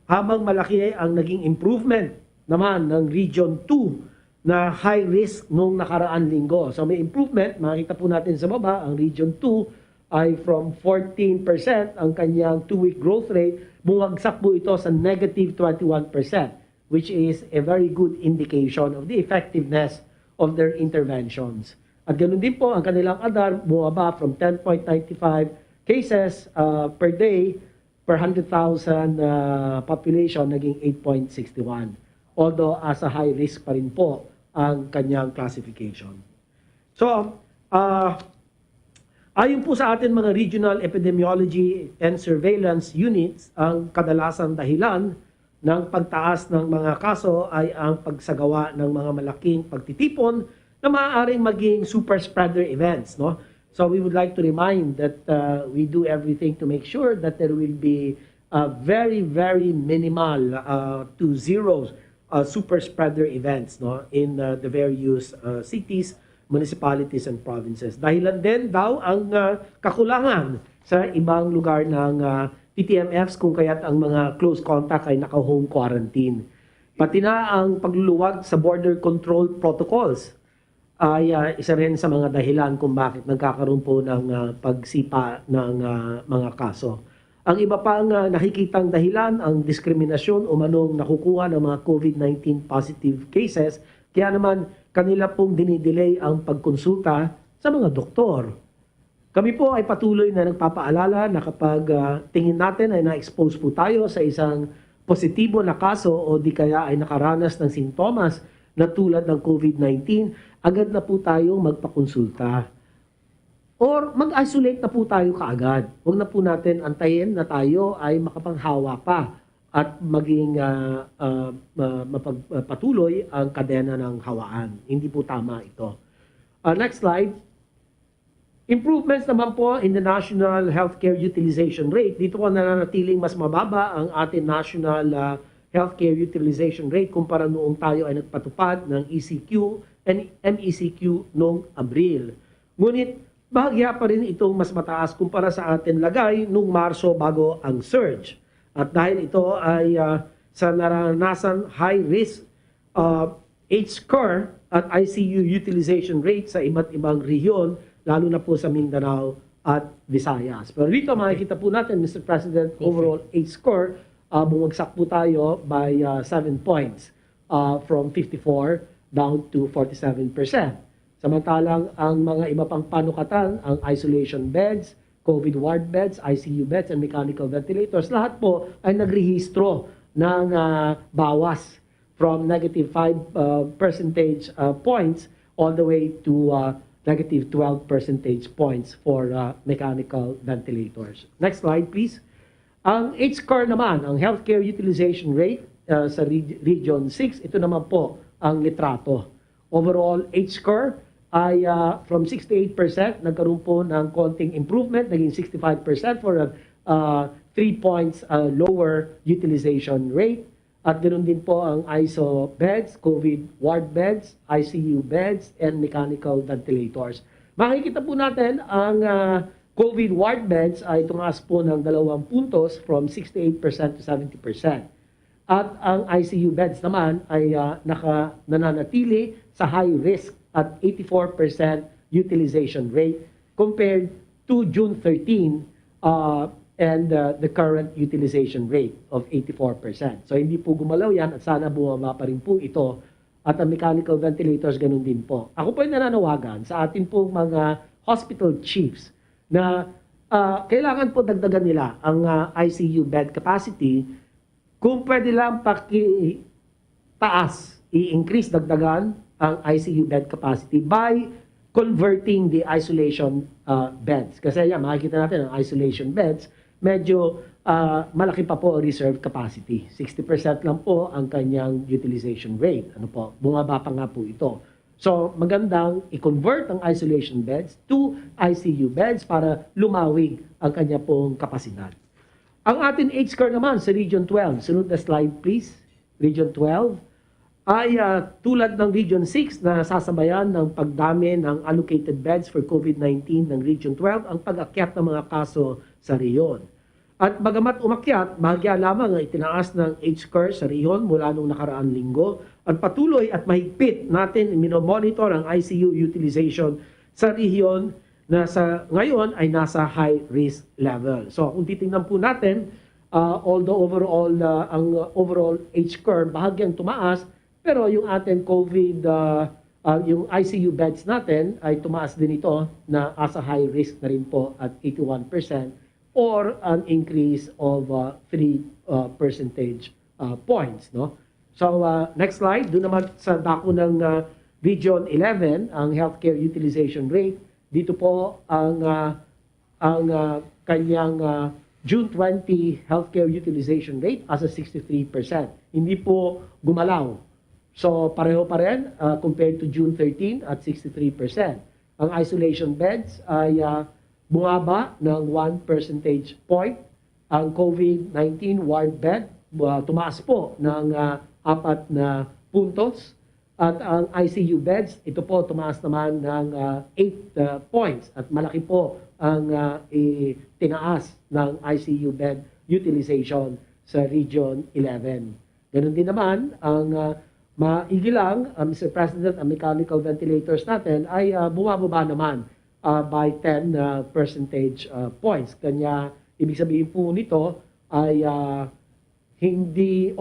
C: habang malaki ang naging improvement naman ng Region 2 na high risk nung nakaraan linggo. So may improvement, makita po natin sa baba, ang Region 2 ay from 14% ang kanyang 2-week growth rate, bumagsak po ito sa negative 21%, which is a very good indication of the effectiveness of their interventions. At ganoon din po, ang kanilang ADAR bumaba from 10.95 cases per day per 100,000 population, naging 8.61. Although as a high risk pa rin po ang kanyang classification. So, ayon po sa atin mga regional epidemiology and surveillance units, ang kadalasang dahilan ng pagtaas ng mga kaso ay ang pagsagawa ng mga malaking pagtitipon na maaaring maging super spreader events, no? So we would like to remind that we do everything to make sure that there will be very, very minimal to zero super spreader events, no, in the various cities, municipalities, and provinces. Dahilan din daw ang kakulangan sa ibang lugar ng TTMFs kung kaya't ang mga close contact ay naka-home quarantine. Pati na ang pagluluwag sa border control protocols ay isa rin sa mga dahilan kung bakit nagkakaroon po ng pagsipa ng mga kaso. Ang iba pang nakikitang dahilan, ang diskriminasyon o manong nakukuha ng mga COVID-19 positive cases, kaya naman kanila pong dinidelay ang pagkonsulta sa mga doktor. Kami po ay patuloy na nagpapaalala na kapag tingin natin ay na-expose po tayo sa isang positibo na kaso o di kaya ay nakaranas ng sintomas na tulad ng COVID-19, agad na po tayong magpakonsulta. Or mag-isolate na po tayo kaagad. Huwag na po natin antayin na tayo ay makapanghawa pa at maging mapagpatuloy ang kadena ng hawaan. Hindi po tama ito. Next slide. Improvements naman po in the national healthcare utilization rate. Dito po nananatiling mas mababa ang ating national healthcare utilization rate kumpara noong tayo ay nagpatupad ng ECQ and MECQ noong Abril. Ngunit bahagya pa rin itong mas mataas kumpara sa atin lagay noong Marso bago ang surge. At dahil ito ay sa naranasan high risk H-score at ICU utilization rate sa iba't ibang rehiyon, lalo na po sa Mindanao at Visayas. Pero dito makikita po natin, Mr. President, overall H-score, bumagsak po tayo by 7 points from 54 down to 47%. Samantalang ang mga iba pang panukatan, ang isolation beds, COVID ward beds, ICU beds, and mechanical ventilators, lahat po ay nagrehistro ng bawas from negative 5 percentage points all the way to negative 12 percentage points for mechanical ventilators. Next slide, please. Ang H-score naman, ang healthcare utilization rate sa Region 6, ito naman po ang litrato. Overall H-score ay from 68%, nagkaroon po ng konting improvement, naging 65% for a 3 points lower utilization rate. At ganoon din po ang ISO beds, COVID ward beds, ICU beds, and mechanical ventilators. Makikita po natin ang COVID ward beds ay tumaas po ng 2 puntos from 68% to 70%. At ang ICU beds naman ay nananatili sa high risk at 84% utilization rate compared to June 13 and the current utilization rate of 84%. So hindi po gumalaw yan at sana bumaba pa rin po ito. At ang mechanical ventilators, ganun din po. Ako po ay nananawagan sa atin pong mga hospital chiefs na kailangan po dagdagan nila ang ICU bed capacity. Kung pwede lang taas, i-increase dagdagan ang ICU bed capacity by converting the isolation beds. Kasi yan, makikita natin ang isolation beds, medyo malaki pa po ang reserve capacity. 60% lang po ang kanyang utilization rate. Ano po, bumaba pa nga po ito. So, magandang i-convert ang isolation beds to ICU beds para lumawig ang kanya pong kapasidad. Ang ating H-score naman sa Region 12, sunod na slide please, Region 12, ay tulad ng Region 6 na sasabayan ng pagdami ng allocated beds for COVID-19 ng Region 12 ang pag-akyat ng mga kaso sa riyon. At bagamat umakyat, bahagya lamang ang itinaas ng H-score sa riyon mula noong nakaraang linggo at patuloy at mahigpit natin minomonitor ang ICU utilization sa riyon na ngayon ay nasa high risk level. So kung titingnan po natin, although overall ang overall H-curve bahagyang tumaas, pero yung ating COVID, yung ICU beds natin ay tumaas din ito na as a high risk na rin po at 81% or an increase of 3 percentage points. No? So next slide, doon naman sa dako ng Region 11, ang healthcare utilization rate. Dito po ang kanyang June 20 healthcare utilization rate as a 63%. Hindi po gumalaw. So pareho pa rin compared to June 13 at 63%. Ang isolation beds ay bumaba ng 1 percentage point. Ang COVID-19 ward bed tumaas po ng 4 na puntos. At ang ICU beds, ito po tumaas naman ng 8 points. At malaki po ang tinaas ng ICU bed utilization sa Region 11. Ganun din naman, ang maigilang, Mr. President, ang mechanical ventilators natin ay bumababa naman by 10 percentage points. Kanya, ibig sabihin po nito ay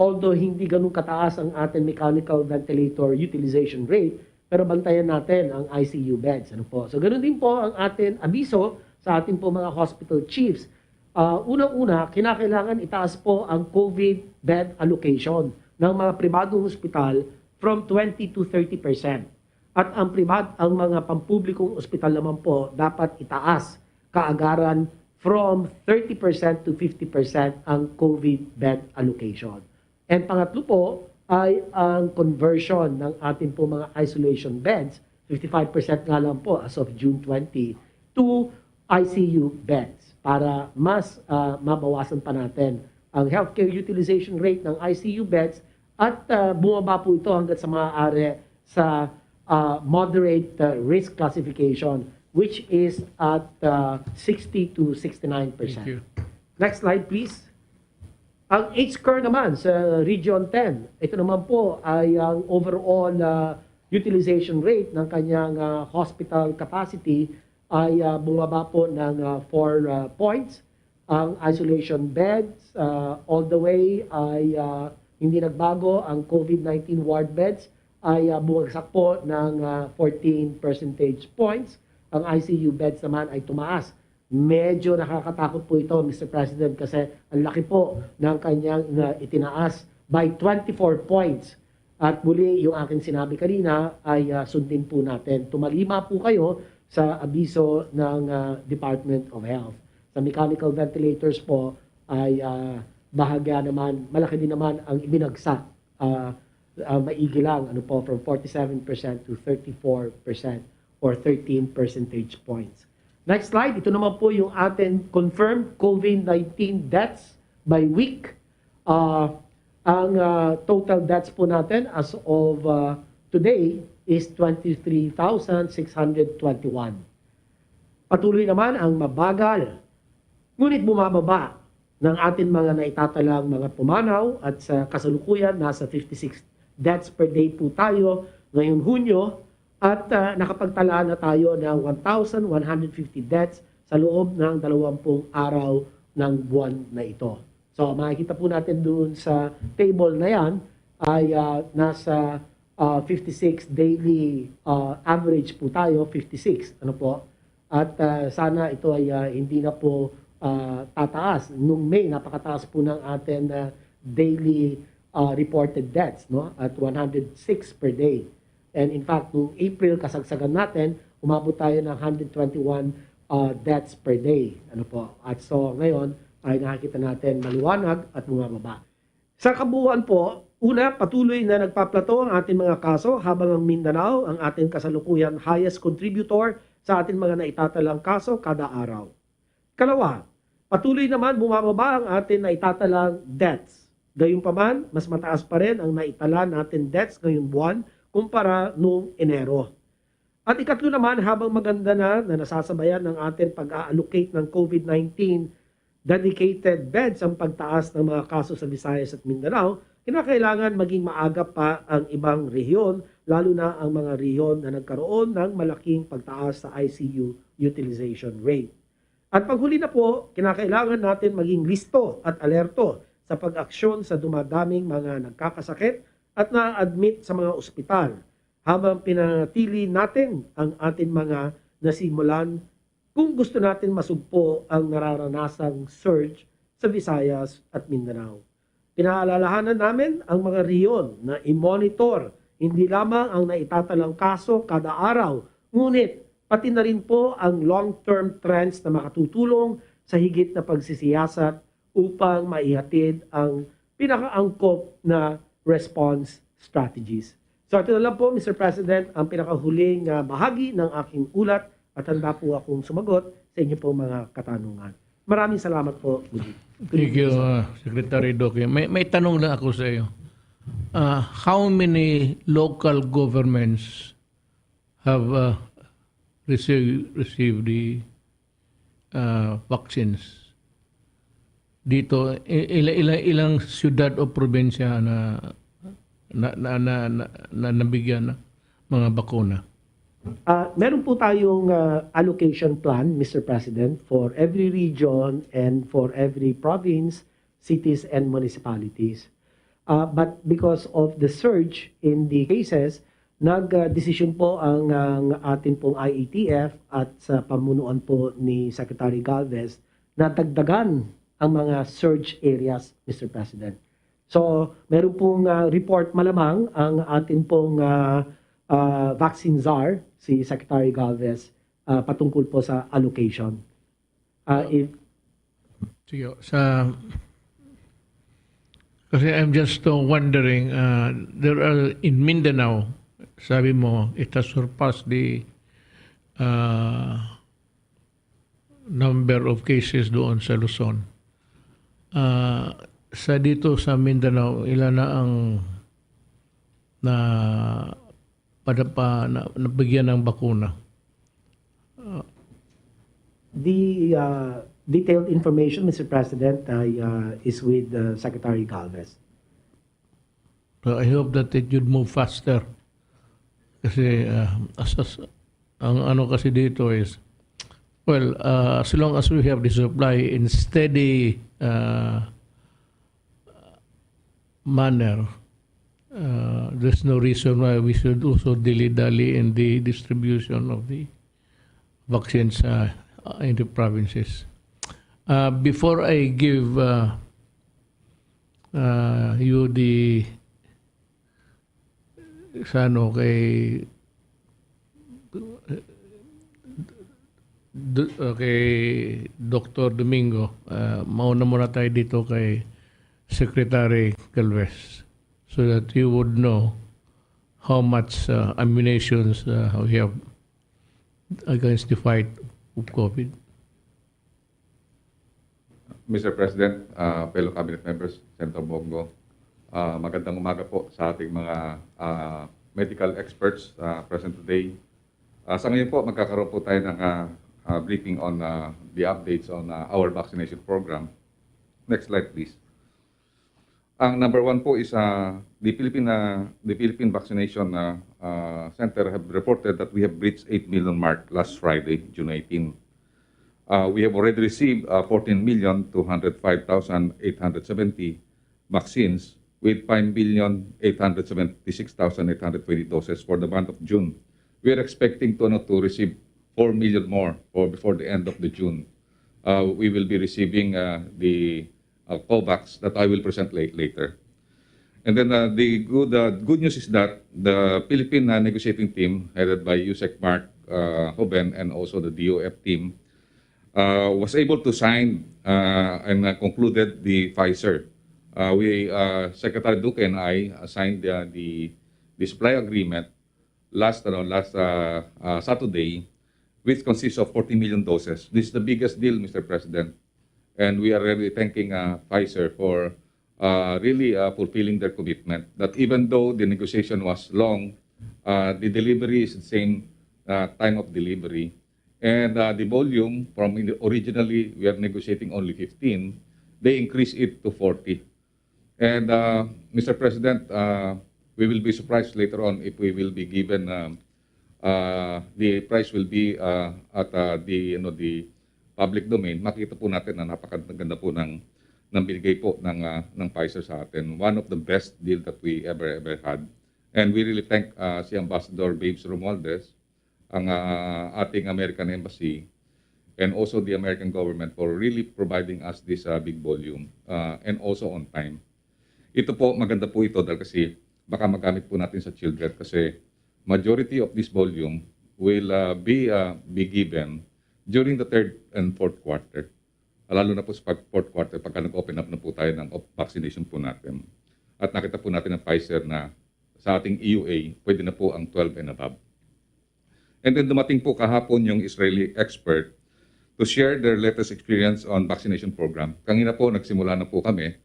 C: although hindi ganun kataas ang ating mechanical ventilator utilization rate, pero bantayan natin ang ICU beds. Ano po? So ganun din po ang ating abiso sa ating po mga hospital chiefs. Unang-una, kinakailangan itaas po ang COVID bed allocation ng mga pribadong hospital from 20 to 30%. At ang mga pampublikong ospital naman po dapat itaas kaagaran from 30% to 50% ang COVID bed allocation. And pangatlo po ay ang conversion ng ating po mga isolation beds, 55% nga lang po as of June 20, to ICU beds para mas mabawasan pa natin ang healthcare utilization rate ng ICU beds at bumaba po ito hanggang sa maaari sa moderate risk classification, which is at 60 to 69%.
B: Thank you.
C: Next slide, please. Ang H-score naman sa Region 10, ito naman po ay ang overall utilization rate ng kanyang hospital capacity ay bumaba po ng 4 points. Ang isolation beds all the way ay hindi nagbago. Ang COVID-19 ward beds ay bumagsak po ng 14 percentage points. Ang ICU beds naman ay tumaas. Medyo nakakatakot po ito, Mr. President, kasi ang laki po ng kanyang itinaas by 24 points. At muli, yung aking sinabi kanina ay sundin po natin. Tumalima po kayo sa abiso ng Department of Health. Sa mechanical ventilators po ay bahagya naman, malaki din naman ang ibinagsak. Maigi lang, from 47% to 34%. Or 13 percentage points. Next slide, ito naman po yung ating confirmed COVID-19 deaths by week. Ang total deaths po natin as of today is 23,621. Patuloy naman ang mabagal, ngunit bumababa ng ating mga naitatalang mga pumanaw at sa kasalukuyan nasa 56 deaths per day po tayo ngayong Hunyo at nakapagtala na tayo ng 1,150 deaths sa loob ng 20 araw ng buwan na ito. So makikita po natin doon sa table na yan ay nasa 56 daily average po tayo, 56. Ano po? At sana ito ay hindi na po tataas. Nung May, napakataas po ng atin daily reported deaths, no? At 106 per day. And in fact, nung April, kasagsagan natin, umabot tayo ng 121 deaths per day. Ano po? At so ngayon ay nakikita natin maliwanag at bumababa. Sa kabuuan po, una, patuloy na nagpaplato ang ating mga kaso habang ang Mindanao, ang ating kasalukuyan highest contributor sa ating mga naitatalang kaso kada araw. Kalawa, patuloy naman bumababa ang ating naitatalang deaths. Gayunpaman, mas mataas pa rin ang naitala natin deaths ngayong buwan kumpara noong Enero. At ikatlo naman, habang maganda na nasasabayan ng ating pag-allocate ng COVID-19 dedicated beds ang pagtaas ng mga kaso sa Visayas at Mindanao, kinakailangan maging maaga pa ang ibang rehiyon, lalo na ang mga rehiyon na nagkaroon ng malaking pagtaas sa ICU utilization rate. At paghuli na po, kinakailangan natin maging listo at alerto sa pag-aksyon sa dumadaming mga nagkakasakit at na-admit sa mga ospital habang pinanatili natin ang ating mga nasimulan kung gusto natin masugpo ang nararanasang surge sa Visayas at Mindanao. Pinaalalahanan namin ang mga riyon na i-monitor hindi lamang ang naitatalang kaso kada araw, ngunit pati na rin po ang long-term trends na makatutulong sa higit na pagsisiyasat upang maihatid ang pinakaangkop na response strategies. So ito na lang po, Mr. President, ang pinakahuling bahagi ng aking ulat at handa po akong sumagot sa inyo po mga katanungan. Maraming salamat po.
B: Thank you, Secretary Doke. May tanong lang ako sa iyo. How many local governments have received the vaccines? Dito, ilang siyudad o probinsya na nabigyan ng mga bakuna?
C: Meron po tayong allocation plan, Mr. President, for every region and for every province, cities, and municipalities. But because of the surge in the cases, nag-decision po ang ating pong IATF at sa pamunuan po ni Secretary Galvez na dagdagan ang mga surge areas, Mr. President. So, meron pong report malamang ang ating pong vaccine czar, si Secretary Galvez, patungkol po sa allocation.
B: Sige, kasi I'm just wondering, there are in Mindanao, sabi mo, it has surpassed the number of cases doon sa Luzon. Sa dito sa Mindanao, ilan na ang nabigyan ng bakuna?
C: The detailed information, Mr. President, is with Secretary Galvez.
B: So I hope that it would move faster. Kasi ang ano kasi dito is, well, as long as we have the supply in steady manner, there's no reason why we should also dilly-dally in the distribution of the vaccines in the provinces. Before I give you the kay Dr. Domingo, mauna muna tayo dito kay Secretary Galvez so that you would know how much ammunitions we have against the fight of COVID.
H: Mr. President, fellow cabinet members, Senator Bombo, magandang umaga po sa ating mga medical experts present today. Sa ngayon po, magkakaroon po tayo ng briefing on the updates on our vaccination program. Next slide, please. Ang number one po is the Philippine Vaccination Center have reported that we have reached 8 million mark last Friday, June 18. We have already received 14,205,870 vaccines with 5,876,820 doses for the month of June. We are expecting to receive 4 million more before the end of the June. We will be receiving the COVAX that I will present later. And then the good news is that the Philippine negotiating team, headed by USEC Mark Hoben and also the DOF team, was able to sign and concluded the Pfizer. Secretary Duque and I signed the supply agreement last Saturday, which consists of 40 million doses. This is the biggest deal, Mr. President. And we are really thanking Pfizer for really fulfilling their commitment that even though the negotiation was long, the delivery is the same time of delivery. And the volume from originally we are negotiating only 15, they increased it to 40. And Mr. President, we will be surprised later on if we will be given the price will be at the public domain. Makita po natin na napakaganda po ng binigay po ng Pfizer sa atin. One of the best deal that we ever had. And we really thank si Ambassador Babes Romualdez, ang ating American Embassy, and also the American government for really providing us this big volume and also on time. Ito po, maganda po ito dahil kasi baka magamit po natin sa children kasi majority of this volume will be given during the third and fourth quarter. Lalo na po sa fourth quarter, pagka nag-open up na po tayo ng vaccination po natin. At nakita po natin ng Pfizer na sa ating EUA, pwede na po ang 12 and above. And then dumating po kahapon yung Israeli expert to share their latest experience on vaccination program. Kanina po, nagsimula na po kami.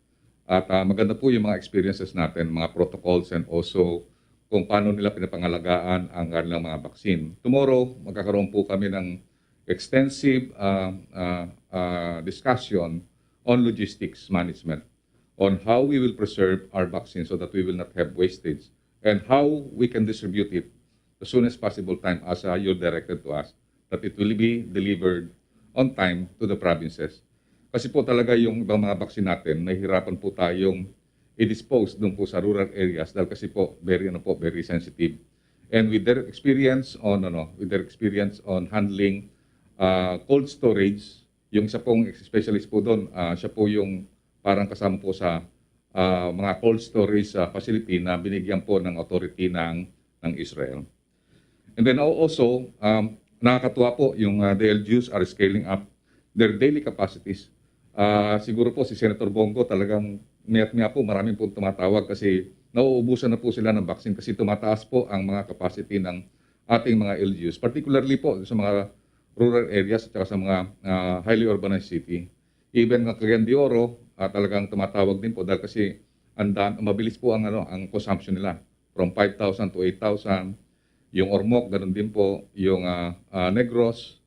H: At maganda po yung mga experiences natin, mga protocols, and also kung paano nila pinapangalagaan ang kanilang mga vaccine. Tomorrow, magkakaroon po kami ng extensive discussion on logistics management, on how we will preserve our vaccine so that we will not have wastage, and how we can distribute it as soon as possible time as you directed to us, that it will be delivered on time to the provinces. Kasi po talaga yung ibang mga vaccine natin, nahihirapan po tayong i-dispose doon po sa rural areas dahil kasi po very sensitive. And with their experience on handling cold storage, yung isa pong specialist po doon, siya po yung parang kasama po sa mga cold storage facility na binigyan po ng authority ng Israel. And then also, nakakatuwa po yung the LGUs are scaling up their daily capacities. Siguro po si Senator Bongo talagang niya po maraming po tumatawag kasi nauubusan na po sila ng vaccine kasi tumataas po ang mga capacity ng ating mga LGUs, particularly po sa mga rural areas at saka sa mga highly urbanized city. Even ng Cagayan de Oro, talagang tumatawag din po dahil kasi mabilis po ang consumption nila from 5,000 to 8,000. Yung Ormoc, ganun din po. Yung Negros,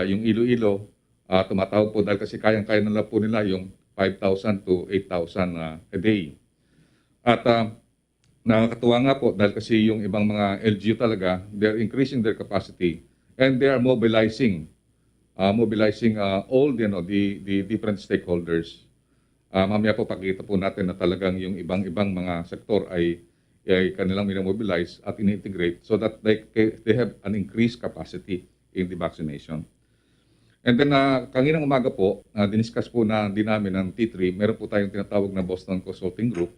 H: yung Iloilo, tumatawag po dahil kasi kayang-kaya na po nila yung 5,000 to 8,000 a day. At nakakatuwa nga po dahil kasi yung ibang mga LGU talaga, they're increasing their capacity and they are mobilizing all the different stakeholders. Mamaya po pakita po natin na talagang yung ibang mga sektor ay kanilang minamobilize at in-integrate so that they have an increased capacity in the vaccination. And then kaninang umaga po, diniscuss po din namin ng T3, meron po tayong tinatawag na Boston Consulting Group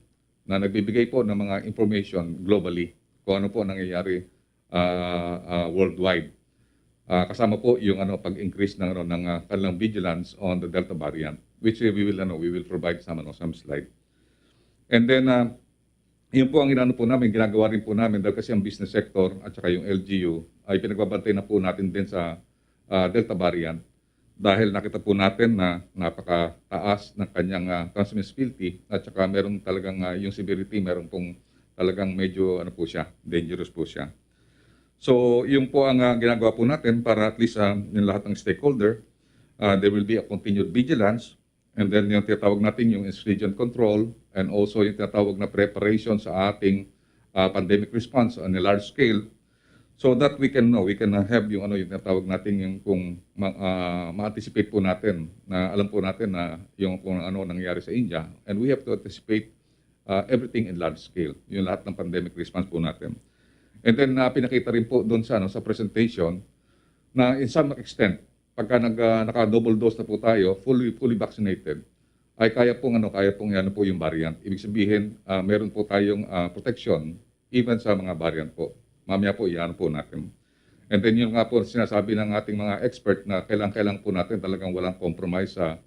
H: na nagbibigay po ng mga information globally kung ano po nangyayari worldwide. Kasama po yung pag-increase ng kanilang vigilance on the Delta variant, which we will provide some slide. And then yun po ang ginagawa rin po namin dahil kasi ang business sector at saka yung LGU ay pinagbabantay na po natin din sa Delta variant dahil nakita po natin na napakataas ng kanyang transmissibility at saka meron talagang yung severity, meron pong talagang medyo po siya, dangerous po siya. So yun po ang ginagawa po natin para at least yung lahat ng stakeholder, there will be a continued vigilance, and then yung tinatawag natin yung stringent control, and also yung tinatawag na preparation sa ating pandemic response on a large scale, so that we can have yung yung tinatawag natin yung kung ma-anticipate po natin na alam po natin na yung kung ano nangyari sa India, and we have to anticipate everything in large scale, yung lahat ng pandemic response po natin. And then pinakita rin po doon sa sa presentation na in some extent pagka naka-double dose na po tayo, fully vaccinated, ay kaya pong yan po yung variant. Ibig sabihin, meron po tayong protection even sa mga variant po. Mamaya po iyan po natin. And then yung nga po sinasabi ng ating mga expert na kailangan po natin talagang walang compromise sa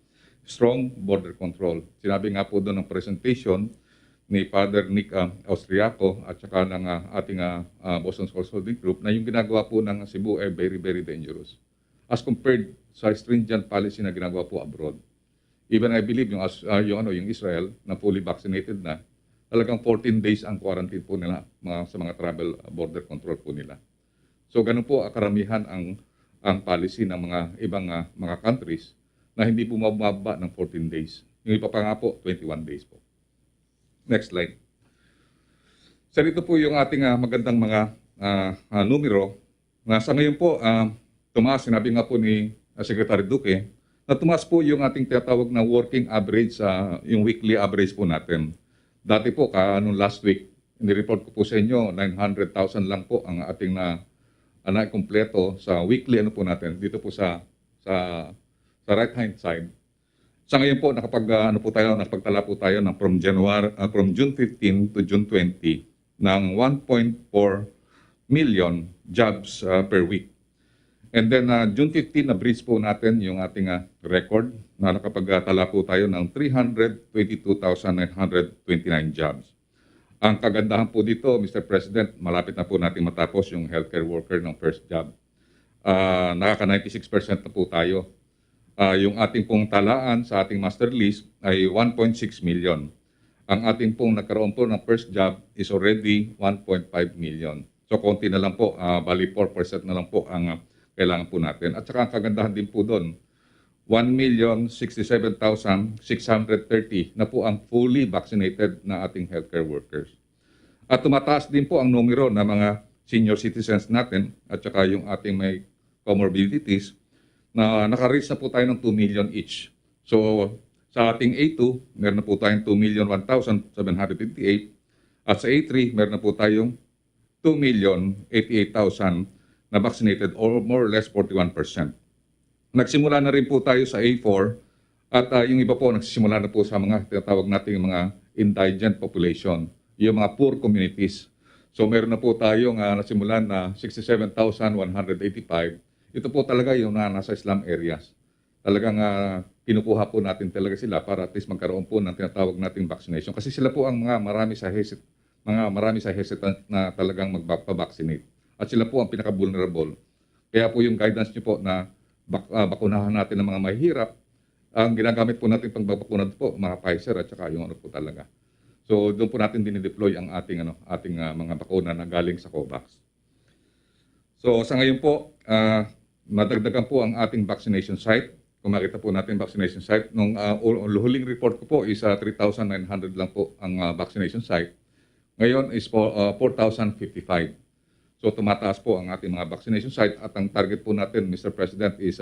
H: strong border control. Sinabi nga po doon ng presentation ni Father Nick Austriaco at saka ng ating Boston Consulting Group na yung ginagawa po ng Cebu ay very, very dangerous as compared sa stringent policy na ginagawa po abroad. Even I believe yung Israel na fully vaccinated na, talagang 14 days ang quarantine po nila sa mga travel border control po nila. So ganun po karamihan ang policy ng mga ibang mga countries na hindi po mababa ng 14 days. Yung iba pa nga po, 21 days po. Next slide. So ito po yung ating magandang mga numero na sa ngayon po, tumaas, sinabi nga po ni Secretary Duque, na tumaas po yung ating tinatawag na working average, yung weekly average po natin. Dati po, nung last week, nireport ko po sa inyo, 900,000 lang po ang ating na kumpleto sa weekly po natin, dito po sa right-hand side. Sa ngayon po, nakapagtala po tayo ng from June 15 to June 20 ng 1.4 million jobs per week. And then June 15, na-breach po natin yung ating record na nakapagtala po tayo ng 322,929 jobs. Ang kagandahan po dito, Mr. President, malapit na po natin matapos yung healthcare worker ng first job. Nakaka-96% na po tayo. Yung ating pong talaan sa ating master list ay 1.6 million. Ang ating pong nagkaroon po ng first job is already 1.5 million. So konti na lang po, bali 4% na lang po ang kailangan po natin. At saka ang kagandahan din po doon, 1,067,630 na po ang fully vaccinated na ating healthcare workers. At tumataas din po ang numero ng mga senior citizens natin at saka yung ating may comorbidities na naka-reach na po tayo ng 2 million each. So sa ating A2, meron na po tayong 2,01,758 at sa A3, meron na po tayong 2,088,000 na vaccinated or more or less 41%. Nagsimula na rin po tayo sa A4 at yung iba po nagsisimula na po sa mga tinatawag nating mga indigent population, yung mga poor communities. So meron na po tayong nasimulan na 67,185. Ito po talaga yung nasa slum areas. Talagang kinukuha po natin talaga sila para at least magkaroon po ng tinatawag nating vaccination. Kasi sila po ang marami sa hesitant na talagang magpa-vaccinate. At sila po ang pinaka-vulnerable. Kaya po yung guidance niyo po na bakunahan natin ng mga mahihirap, ang ginagamit po natin pang bakuna po, mga Pfizer at saka yung po talaga. So doon po natin dinideploy ang ating mga bakuna na galing sa COVAX. So sa ngayon po, madagdagan po ang ating vaccination site. Kung makita po natin vaccination site, nung huling report ko po is 3,900 lang po ang vaccination site. Ngayon is 4,055. So tumataas po ang ating mga vaccination site at ang target po natin, Mr. President, is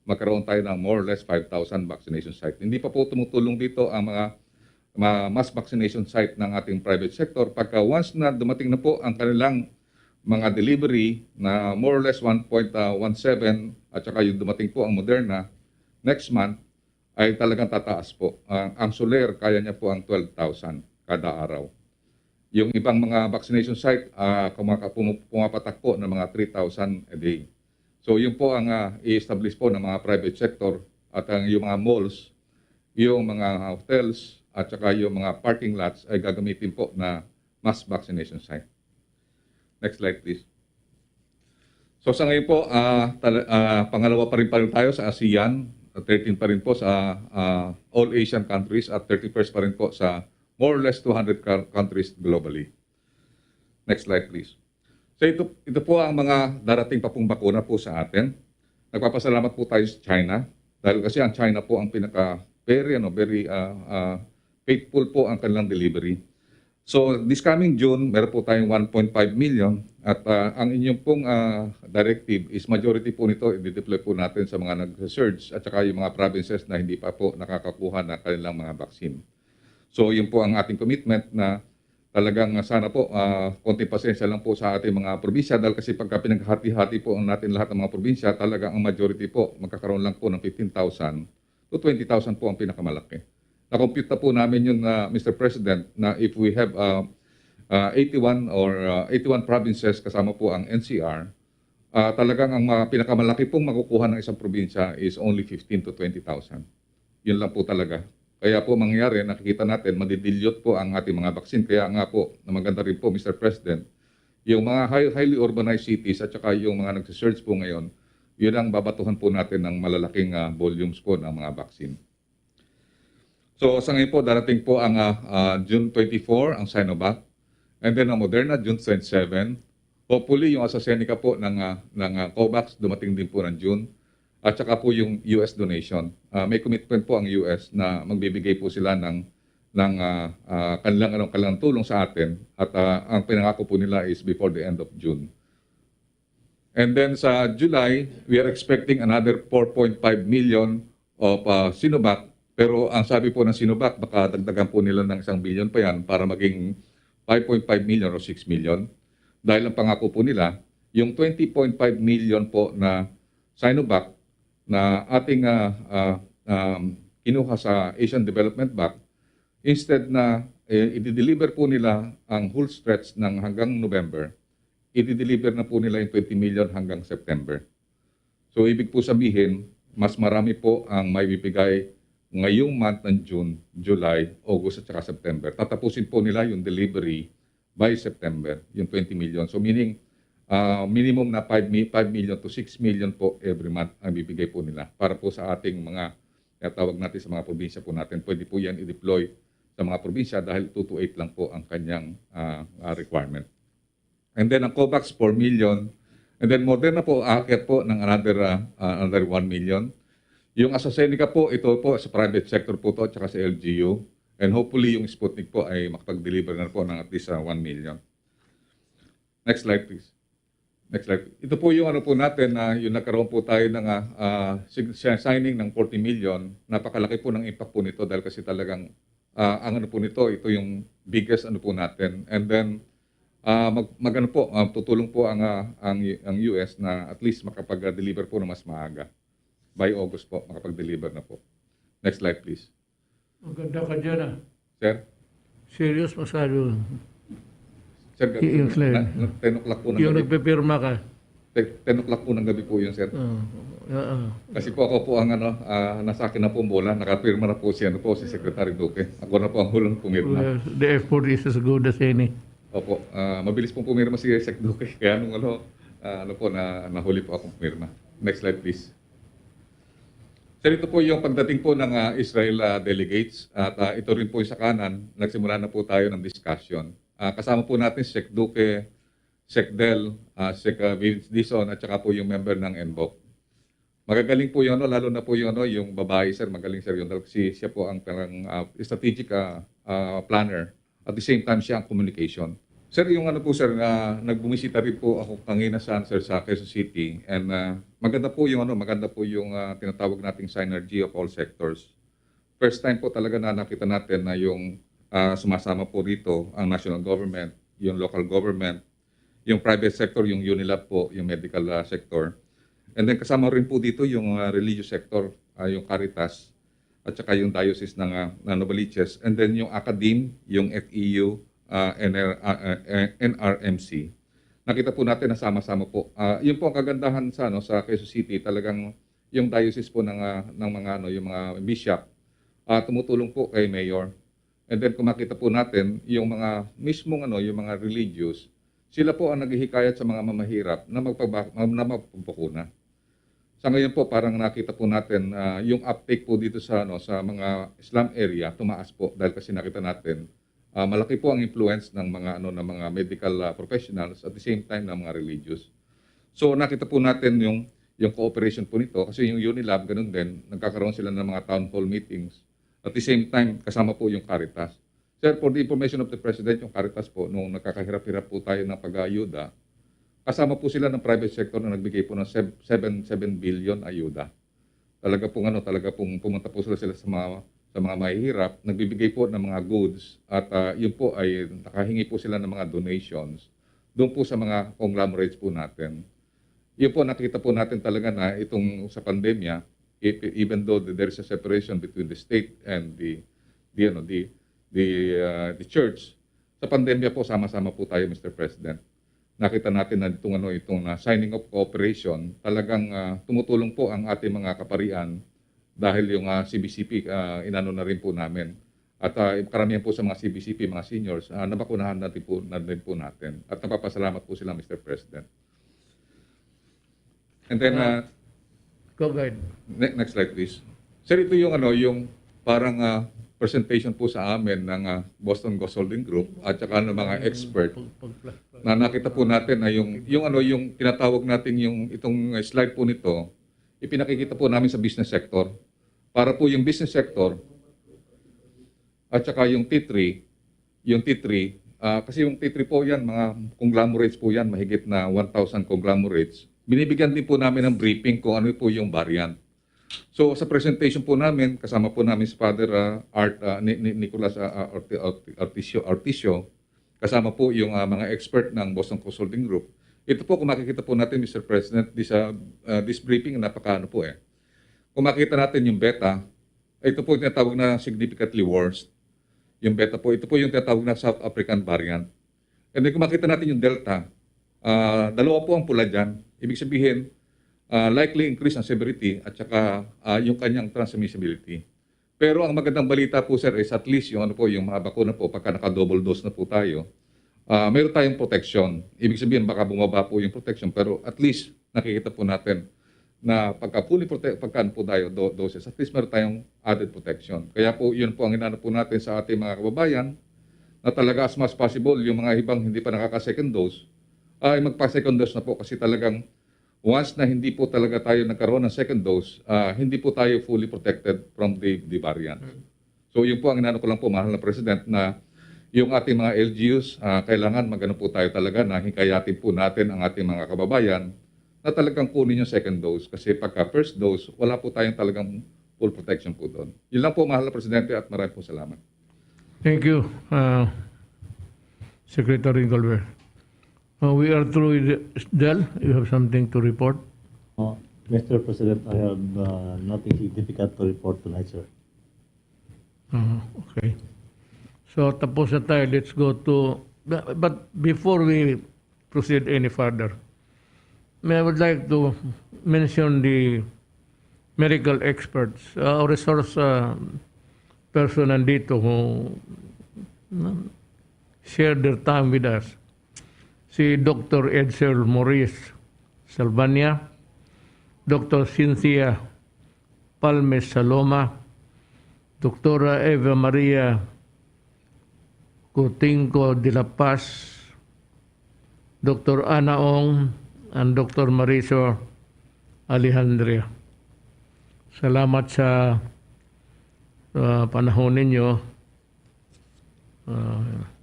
H: magkaroon tayo ng more or less 5,000 vaccination site. Hindi pa po tumutulong dito ang mga mass vaccination site ng ating private sector. Pagka once na dumating na po ang kanilang mga delivery na more or less 1.17 at saka yung dumating po ang Moderna next month ay talagang tataas po. Ang Soler, kaya niya po ang 12,000 kada araw. Yung ibang mga vaccination site, pumapatak po ng mga 3,000 a day. So yun po ang i-establish po ng mga private sector at yung mga malls, yung mga hotels at saka yung mga parking lots ay gagamitin po na mass vaccination site. Next slide, please. So sa ngayon po, pangalawa pa rin tayo sa ASEAN, 13 pa rin po sa all Asian countries at 31st pa rin po sa more or less 200 countries globally. Next slide, please. So ito po ang mga darating pa pong bakuna po sa atin. Nagpapasalamat po tayo sa China dahil kasi ang China po ang very faithful po ang kanilang delivery. So this coming June, meron po tayong 1.5 million at ang inyong pong directive is majority po nito i-deploy po natin sa mga nag-research at saka yung mga provinces na hindi pa po nakakakuha ng kanilang mga vaccine. So yun po ang ating commitment na talagang sana po konting pasensya lang po sa ating mga probinsya dahil kasi pagka pinaghati-hati po natin lahat ng mga probinsya, talagang ang majority po magkakaroon lang po ng 15,000 to 20,000 po ang pinakamalaki. Na-compute na po namin yun, Mr. President, na if we have 81 provinces kasama po ang NCR, talagang ang pinakamalaki pong makukuha ng isang probinsya is only 15 to 20,000. Yun lang po talaga. Kaya po mangyayari, nakikita natin, madidilyot po ang ating mga vaccine. Kaya nga po, na maganda rin po, Mr. President, yung mga highly urbanized cities at saka yung mga nagsisearch po ngayon, yun ang babatuhan po natin ng malalaking volumes po ng mga vaccine. So sa ngayon po, darating po ang June 24, ang Sinovac, and then ang Moderna, June 27. Hopefully, yung AstraZeneca po ng COVAX, dumating din po ng June. At saka po yung US donation. May commitment po ang US na magbibigay po sila ng kanilang tulong sa atin at ang pinangako po nila is before the end of June. And then sa July, we are expecting another 4.5 million of Sinovac. Pero ang sabi po ng Sinovac, baka dagdagan po nila ng 1 billion pa yan para maging 5.5 million o 6 million. Dahil ang pangako po nila, yung 20.5 million po na Sinovac na ating kinuha sa Asian Development Bank, instead na i-deliver po nila ang whole stretch ng hanggang November, i-deliver na po nila yung 20 million hanggang September. So ibig po sabihin, mas marami po ang may bibigay ngayong month ng June, July, August at saka September. Tatapusin po nila yung delivery by September, yung 20 million. So meaning, minimum na 5 million to 6 million po every month ang bibigay po nila para po sa ating mga tawag natin sa mga probinsya po natin. Pwede po yan i-deploy sa mga probinsya dahil 2 to 8 lang po ang kanyang requirement. And then ang COVAX 4 million. And then Moderna po aakyat po ng another 1 million. Yung AstraZeneca po, ito po sa private sector po to at saka sa LGU. And hopefully yung Sputnik po ay makapag-deliver na po ng at least 1 million. Next slide please. Next slide. Ito po yung po natin na yung nagkaroon po tayo ng signing ng 40 million. Napakalaki po ng impact po nito dahil kasi talagang ang po nito, ito yung biggest po natin. And then tutulong po ang US na at least makapag-deliver po na mas maaga. By August po, makapag-deliver na po. Next slide please.
B: Maganda ka dyan
H: Sir?
B: Serious masyado.
H: Sir,
B: Yung slide.
H: 10 o'clock po ng
B: Yung
H: gabi.
B: nagpipirma ka.
H: 10 o'clock po ng gabi po yun, sir. Kasi po ako po ang nasa akin na po bola, nakapirma na po si Secretary Duque. Ako na po ang hulang pumirma.
B: Well, the effort is as good as any.
H: Opo, mabilis pong pumirma si Sec Duque. Kaya nung nahuli po akong pumirma. Next slide please. Sir, ito po yung pagdating po ng Israel delegates. At ito rin po yung sa kanan, nagsimula na po tayo ng discussion. Kasama po natin si Sec Duque, Sec Del, Sec Vince Dizon, at saka po yung member ng NBOC. Magagaling po yun, lalo na po yun, yung babae, sir, magaling sir yun. Kasi siya po ang strategic planner. At the same time, siya ang communication. Sir, yung sir, nagbumisita rin po ako kanina sa Quezon City. And maganda po yung tinatawag nating synergy of all sectors. First time po talaga na nakita natin na yung sumasama po rito ang national government, yung local government, yung private sector, yung UNILAB po, yung medical sector. And then kasama rin po dito yung religious sector, yung Caritas, at saka yung diocese ng Novaliches. And then yung academe, yung FEU, NRMC. Nakita po natin na sama-sama po. Yun po ang kagandahan sa Quezon City, talagang yung diocese po ng yung mga bishop, tumutulong po kay mayor. And then kung makita po natin, yung mga mismong yung mga religious, sila po ang naghihikayat sa mga mamahirap na magpabakuna. Sa ngayon po, parang nakita po natin yung uptake po dito sa mga Islam area, tumaas po dahil kasi nakita natin malaki po ang influence ng mga medical professionals at the same time ng mga religious. So nakita po natin yung cooperation po nito kasi yung Unilab ganun din, nagkakaroon sila ng mga town hall meetings. At the same time, kasama po yung Caritas. Sir, for the information of the President, yung Caritas po, nung nakakahirap-hirap po tayo ng pag-ayuda, kasama po sila ng private sector na nagbigay po ng 7 billion ayuda. Talaga pong pumunta po sila sa mga mahihirap, nagbibigay po ng mga goods at yun po ay nakahingi po sila ng mga donations doon po sa mga conglomerates po natin. Yun po nakita po natin talaga na itong sa pandemya, even though there is a separation between the state and the church, sa pandemya po sama-sama po tayo, Mr. President. Nakita natin na itong signing of cooperation, talagang tumutulong po ang ating mga kaparian dahil yung CBCP inano na rin po namin. At karamihan po sa mga CBCP, mga seniors, nabakunahan na din po natin. At napapasalamat po sila, Mr. President. And then,
B: Go ahead.
H: next slide please. Sir, ito yung parang presentation po sa amin ng Boston Ghost Holding Group at saka ng mga expert na nakita po natin na yung tinatawag natin itong slide po nito, ipinakikita po namin sa business sector. Para po yung business sector at saka yung T3, kasi yung T3 po yan, mga conglomerates po yan, mahigit na 1,000 conglomerates. Binibigyan din po namin ng briefing kung ano po yung variant. So sa presentation po namin, kasama po namin si Father Nicolas Articio, kasama po yung mga expert ng Boston Consulting Group. Ito po, kung makikita po natin, Mr. President, this briefing, napakaano po eh. Kung makita natin yung beta, ito po yung tinatawag na significantly worse. Yung beta po, ito po yung tinatawag na South African variant. And then kung makita natin yung delta, dalawa po ang pula dyan. Ibig sabihin, likely increase ang severity at saka yung kanyang transmissibility. Pero ang magandang balita po, sir, is at least yung mga bakuna po, pagka naka-double dose na po tayo, meron tayong protection. Ibig sabihin, baka bumaba po yung protection, pero at least nakikita po natin na pagka fully pagkaan po tayo doses, at least meron tayong added protection. Kaya po, yun po ang inano po natin sa ating mga kababayan, na talaga as much possible, yung mga ibang hindi pa nakaka-second dose, ay magpa-second dose na po kasi talagang once na hindi po talaga tayo nagkaroon ng second dose, hindi po tayo fully protected from the variant. So yun po ang inano ko lang po, mahal na President, na yung ating mga LGUs, kailangan magano po tayo talaga na hikayatin po natin ang ating mga kababayan na talagang kunin yung second dose kasi pagka first dose, wala po tayong talagang full protection po doon. Yun lang po, mahal na Presidente, at maraming po salamat.
B: Thank you, Secretary Golver. We are through with Del. You have something to report?
I: Mr. President, I have nothing significant to report tonight, sir.
B: Okay. So tapos na tayo. Let's go to... But before we proceed any further, I would like to mention the medical experts, resource person nandito who shared their time with us. Si Dr. Edsel Maurice Salvania, Dr. Cynthia Palmes Saloma, Dr. Eva Maria Coutinho de la Paz, Dr. Ana Ong, and Dr. Marisol Alejandria. Salamat sa panahon ninyo.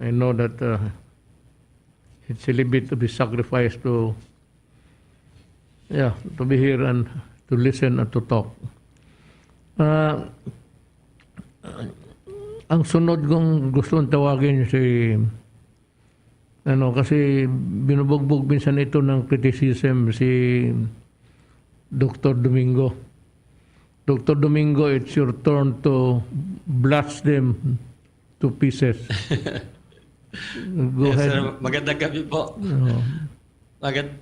B: I know that it's a little bit to be sacrificed to be here and to listen and to talk. Ang sunod kong gustong tawagin kasi binubugbog minsan ito ng criticism si Dr. Domingo. Dr. Domingo, it's your turn to blast them to pieces. Go
J: yes,
B: ahead.
J: sir. Magandang gabi po. Magandang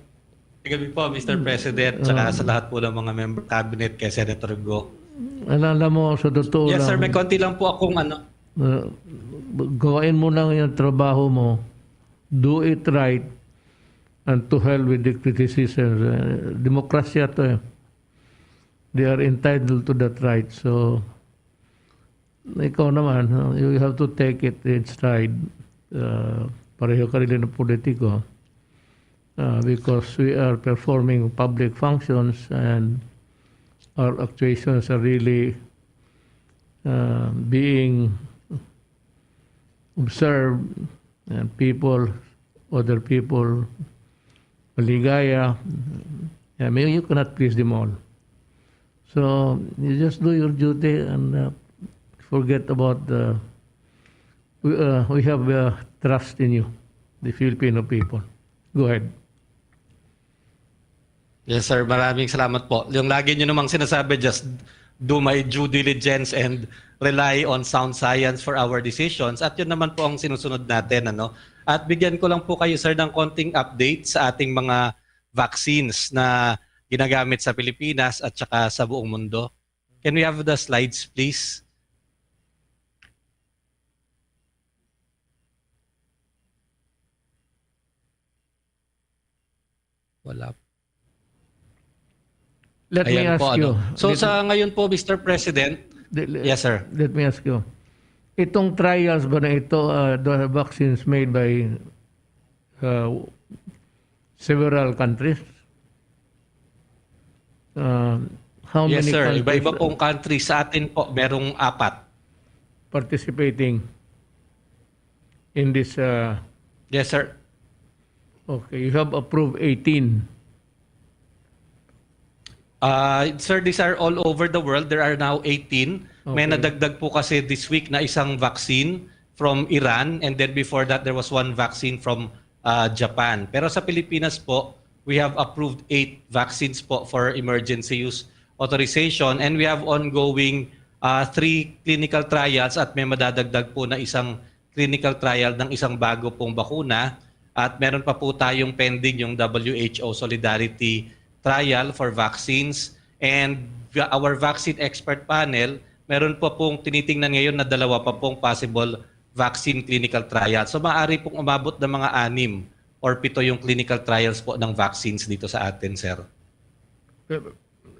J: gabi po, Mr. President, tsaka sa lahat po ng mga member cabinet kay Senator Go.
B: Alala mo, sa totoo
J: Yes,
B: lang.
J: sir. May konti lang po akong
B: gawain mo lang yung trabaho mo. Do it right and to hell with the criticism. Demokrasya to eh. They are entitled to that right. So, ikaw naman, you have to take it in stride. Pareho ka rin ng politiko. Because we are performing public functions and our actuations are really being observed, and other people, maligaya. I mean, you cannot please them all. So you just do your duty and forget about we have trust in you, the Filipino people. Go ahead.
J: Yes, sir. Maraming salamat po. Yung lagi nyo namang sinasabi, just do my due diligence and rely on sound science for our decisions. At yun naman po ang sinusunod natin. Ano? At bigyan ko lang po kayo, sir, ng konting update sa ating mga vaccines na ginagamit sa Pilipinas at saka sa buong mundo. Can we have the slides, please? Wala.
B: Let me
J: Ayan
B: ask
J: po,
B: you.
J: So sa ngayon po, Mr. President, yes, sir.
B: Let me ask you. Itong trials ba na ito, the vaccines made by several countries? How
J: Yes,
B: many
J: sir.
B: countries
J: Iba-iba pong country. Sa atin po, merong 4.
B: participating in this?
J: Yes, sir.
B: Okay, you have approved 18.
J: Sir, these are all over the world. There are now 18. May
B: Okay.
J: nadagdag po kasi this week na isang vaccine from Iran, and then before that there was one vaccine from Japan. Pero sa Pilipinas po, we have approved 8 vaccines po for emergency use authorization, and we have ongoing 3 clinical trials at may madadagdag po na isang clinical trial ng isang bago pong bakuna, at meron pa po tayong pending yung WHO Solidarity Trial for vaccines, and our vaccine expert panel, meron po pong tinitingnan ngayon na 2 pa pong possible vaccine clinical trials. So maaari pong umabot ng mga 6 or 7 yung clinical trials po ng vaccines dito sa atin, sir.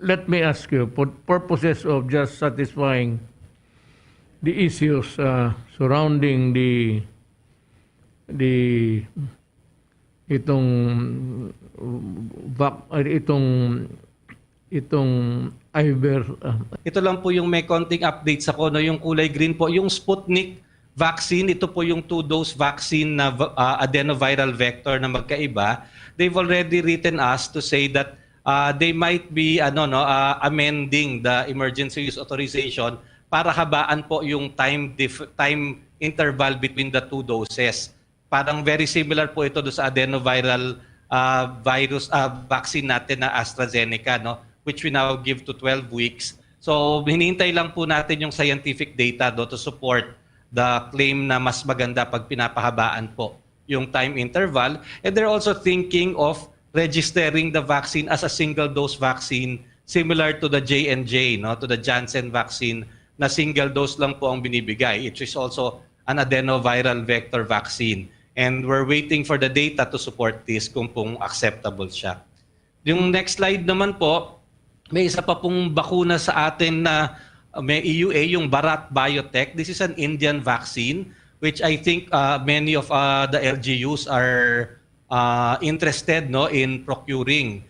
B: Let me ask you, for purposes of just satisfying the issues surrounding itong Iver.
J: Ito lang po yung may konting updates ako, no, yung kulay green po, yung Sputnik vaccine, ito po yung 2-dose vaccine na adenoviral vector na magkaiba. They've already written us to say that they might be amending the emergency use authorization para habaan po yung time interval between the 2 doses. Parang very similar po ito do sa adenoviral virus vaccine natin na AstraZeneca, no, which we now give to 12 weeks. So hinihintay lang po natin yung scientific data to support the claim na mas maganda pag pinapahabaan po yung time interval. And they're also thinking of registering the vaccine as a single dose vaccine similar to the J&J, no, to the Janssen vaccine na single dose lang po ang binibigay. It is also an adenoviral vector vaccine. And we're waiting for the data to support this kung pong acceptable siya. Yung next slide naman po, may isa pa pong bakuna sa atin na may EUA, yung Bharat Biotech. This is an Indian vaccine which I think many of the LGUs are interested, no, in procuring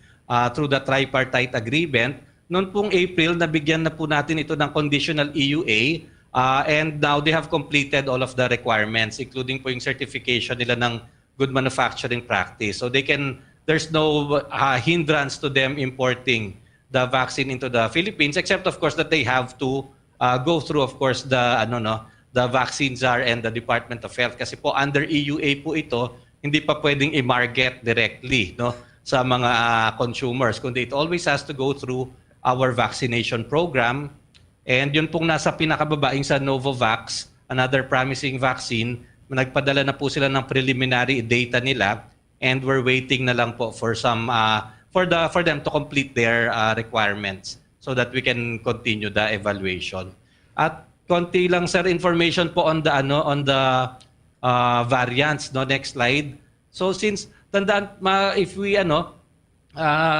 J: through the tripartite agreement. Noon pong April, nabigyan na po natin ito ng conditional EUA. And now they have completed all of the requirements, including po yung certification nila ng good manufacturing practice. So there's no hindrance to them importing the vaccine into the Philippines, except of course that they have to go through, of course, the vaccine czar and the Department of Health. Kasi po under EUA po ito, hindi pa pwedeng i-market directly, no, sa mga consumers, kundi it always has to go through our vaccination program. And yun pong nasa pinakababaing sa Novavax, another promising vaccine, nagpadala na po sila ng preliminary data nila, and we're waiting na lang po for some for them to complete their requirements so that we can continue the evaluation. At konti lang, sir, information po on the variants, no, next slide. So since tandaan, if we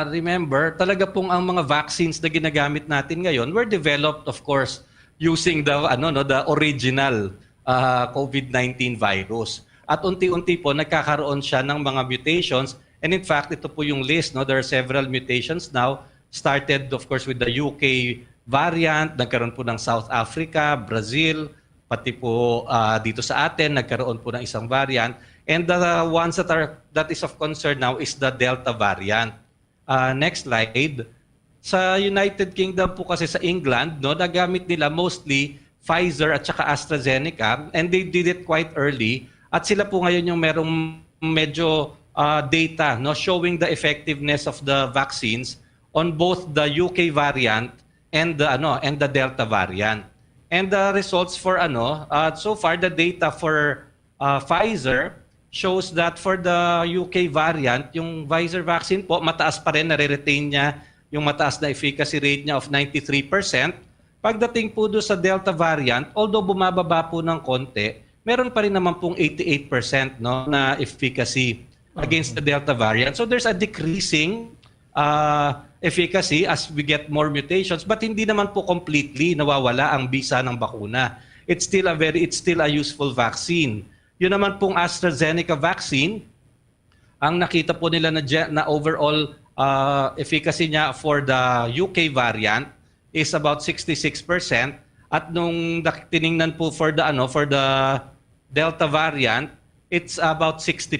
J: remember, talaga pong ang mga vaccines na ginagamit natin ngayon were developed, of course, using the original COVID-19 virus. At unti-unti po nagkakaroon siya ng mga mutations, and in fact ito po yung list, no, there are several mutations now, started of course with the UK variant, nagkaroon po ng South Africa, Brazil, pati po dito sa atin nagkaroon po ng isang variant, and the ones that is of concern now is the Delta variant. Next slide. Sa United Kingdom po kasi sa England, no, nagamit nila mostly Pfizer at saka AstraZeneca, and they did it quite early, at sila po ngayon yung merong medyo data, no, showing the effectiveness of the vaccines on both the UK variant and the Delta variant. And the results for so far the data for Pfizer shows that for the UK variant, yung Pfizer vaccine po mataas pa rin, nare-retain niya yung mataas na efficacy rate niya of 93%. Pagdating po do sa Delta variant, although bumababa po ng konti, meron pa rin naman pong 88%, no, na efficacy against the Delta variant. So there's a decreasing efficacy as we get more mutations, but hindi naman po completely nawawala ang bisa ng bakuna. It's still a useful vaccine. Yun naman pong AstraZeneca vaccine, ang nakita po nila na overall efficacy niya for the UK variant is about 66%, at nung tiningnan po for the Delta variant, it's about 60%.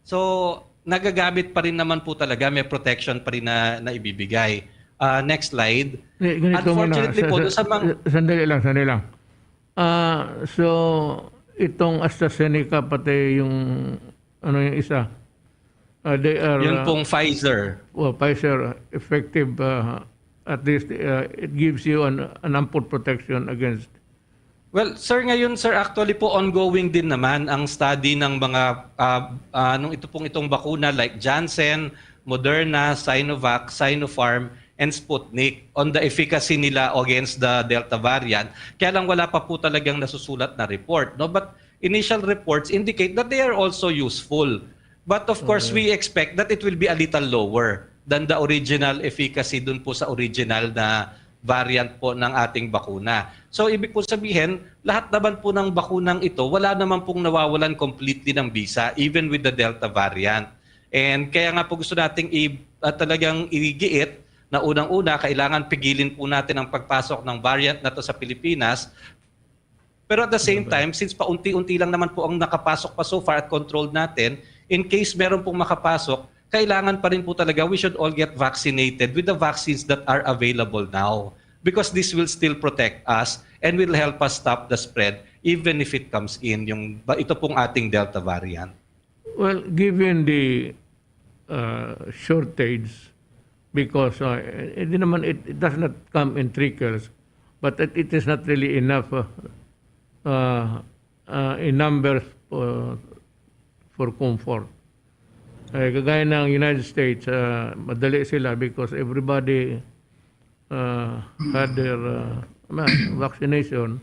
J: So nagagamit pa rin naman po talaga, may protection pa rin na ibibigay. Next slide. Unfortunately po, sa mga...
B: Sandali lang. So, itong AstraZeneca pati yung yung isa, they are...
J: Yun pong Pfizer.
B: Well, Pfizer, effective, at least it gives you an ample protection against...
J: Well, sir, actually po ongoing din naman ang study ng mga itong bakuna like Janssen, Moderna, Sinovac, Sinopharm, and Sputnik on the efficacy nila against the Delta variant. Kaya lang wala pa po talagang nasusulat na report, no? But initial reports indicate that they are also useful. But of course, we expect that it will be a little lower than the original efficacy dun po sa original na variant po ng ating bakuna. So ibig po sabihin, lahat naman po ng bakunang ito, wala naman pong nawawalan completely ng bisa, even with the Delta variant. And kaya nga po gusto nating talagang igiit na unang-una, kailangan pigilin po natin ang pagpasok ng variant na to sa Pilipinas. Pero at the same time, since paunti-unti lang naman po ang nakapasok pa so far at controlled natin, in case meron pong makapasok, kailangan pa rin po talaga we should all get vaccinated with the vaccines that are available now, because this will still protect us and will help us stop the spread even if it comes in ito pong ating Delta variant.
B: Well, given the shortage, because it does not come in trickles, but it is not really enough in numbers for comfort. Kagaya ng United States, madali sila because everybody had their vaccination.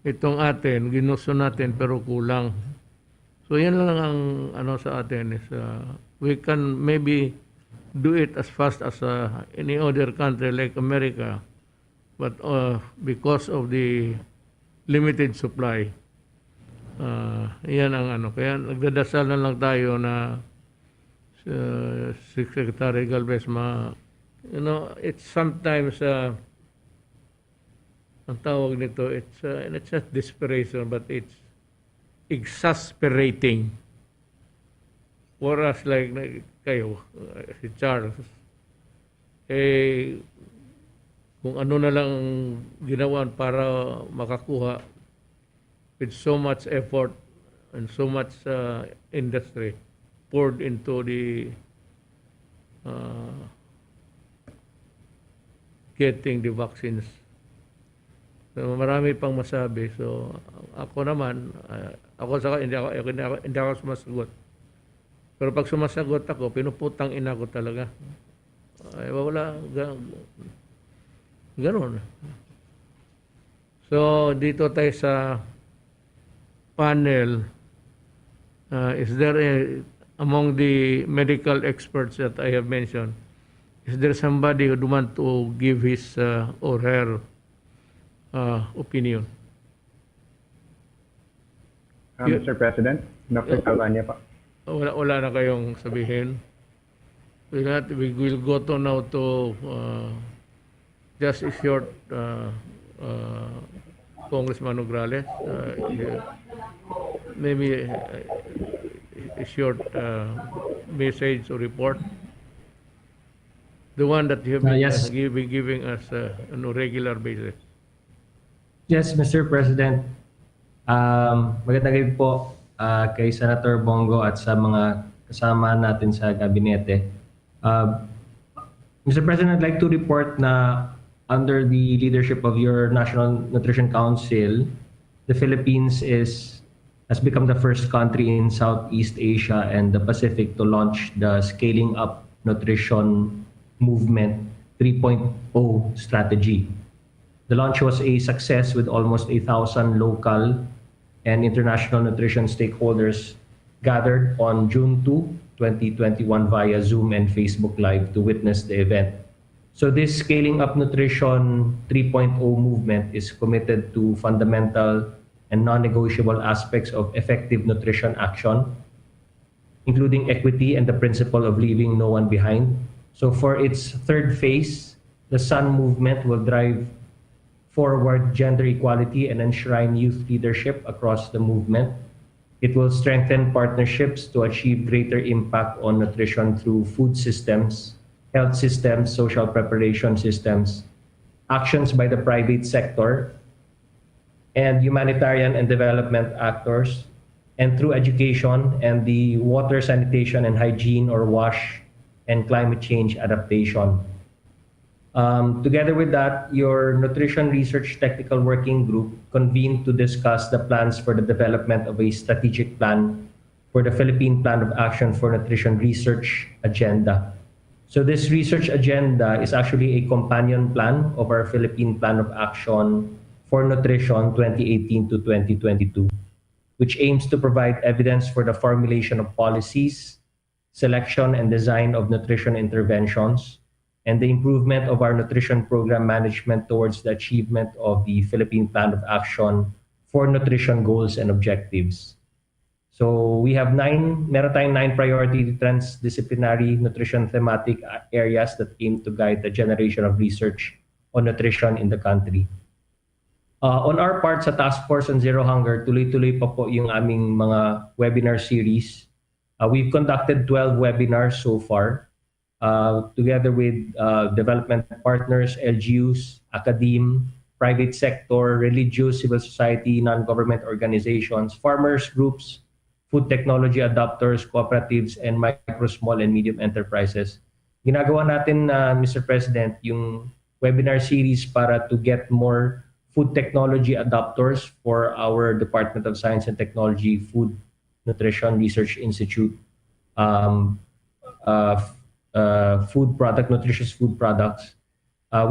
B: Itong atin, ginusto natin pero kulang. So yan lang ang sa atin is we can maybe do it as fast as any other country like America, but because of the limited supply, yan ang kaya nagdadasal na lang tayo na Secretary Galvez it's sometimes ang tawag nito, it's not desperation but it's exasperating. Whereas like kayo, si Charles, kung ano na lang ginawan para makakuha with so much effort and so much industry poured into the getting the vaccines. So, marami pang masabi. So ako naman, hindi ako sumasagot. Pero pag sumasagot ako, pinuputang ina ko talaga. Wala, ganun. So dito tayo sa panel, is there among the medical experts that I have mentioned, is there somebody who would want to give his or her opinion.
D: Mr. President, Dr. Salvania pa.
B: Wala na kayong sabihin. We will go to now to just a short Congressman Nograles. Maybe a short message or report. The one that you have been
K: Yes.
B: giving us on a regular basis.
K: Yes, Mr. President. Magandang gabi po kay Senator Bongo at sa mga kasama natin sa gabinete. Mr. President, I'd like to report na under the leadership of your National Nutrition Council, the Philippines has become the first country in Southeast Asia and the Pacific to launch the Scaling Up Nutrition Movement 3.0 strategy. The launch was a success with almost 1,000 local and international nutrition stakeholders gathered on June 2, 2021 via Zoom and Facebook Live to witness the event. So this Scaling Up Nutrition 3.0 movement is committed to fundamental and non-negotiable aspects of effective nutrition action, including equity and the principle of leaving no one behind. So for its third phase, the SUN movement will drive forward gender equality and enshrine youth leadership across the movement. It will strengthen partnerships to achieve greater impact on nutrition through food systems, health systems, social preparation systems, actions by the private sector, and humanitarian and development actors, and through education and the water, sanitation, and hygiene or WASH and climate change adaptation. Together with that, your Nutrition Research Technical Working Group convened to discuss the plans for the development of a strategic plan for the Philippine Plan of Action for Nutrition Research Agenda. So this research agenda is actually a companion plan of our Philippine Plan of Action for Nutrition 2018 to 2022, which aims to provide evidence for the formulation of policies, selection and design of nutrition interventions, and the improvement of our nutrition program management towards the achievement of the Philippine Plan of Action for Nutrition goals and objectives. So we have meron tayong 9 priority transdisciplinary nutrition thematic areas that aim to guide the generation of research on nutrition in the country. On our part sa Task Force on Zero Hunger, tuloy-tuloy pa po yung aming mga webinar series. We've conducted 12 webinars so far, together with development partners, LGUs, academe, private sector, religious, civil society, non-government organizations, farmers groups, food technology adopters, cooperatives, and micro, small, and medium enterprises. Ginagawa natin, Mr. President, yung webinar series para to get more food technology adopters for our Department of Science and Technology Food Nutrition Research Institute, nutritious food products.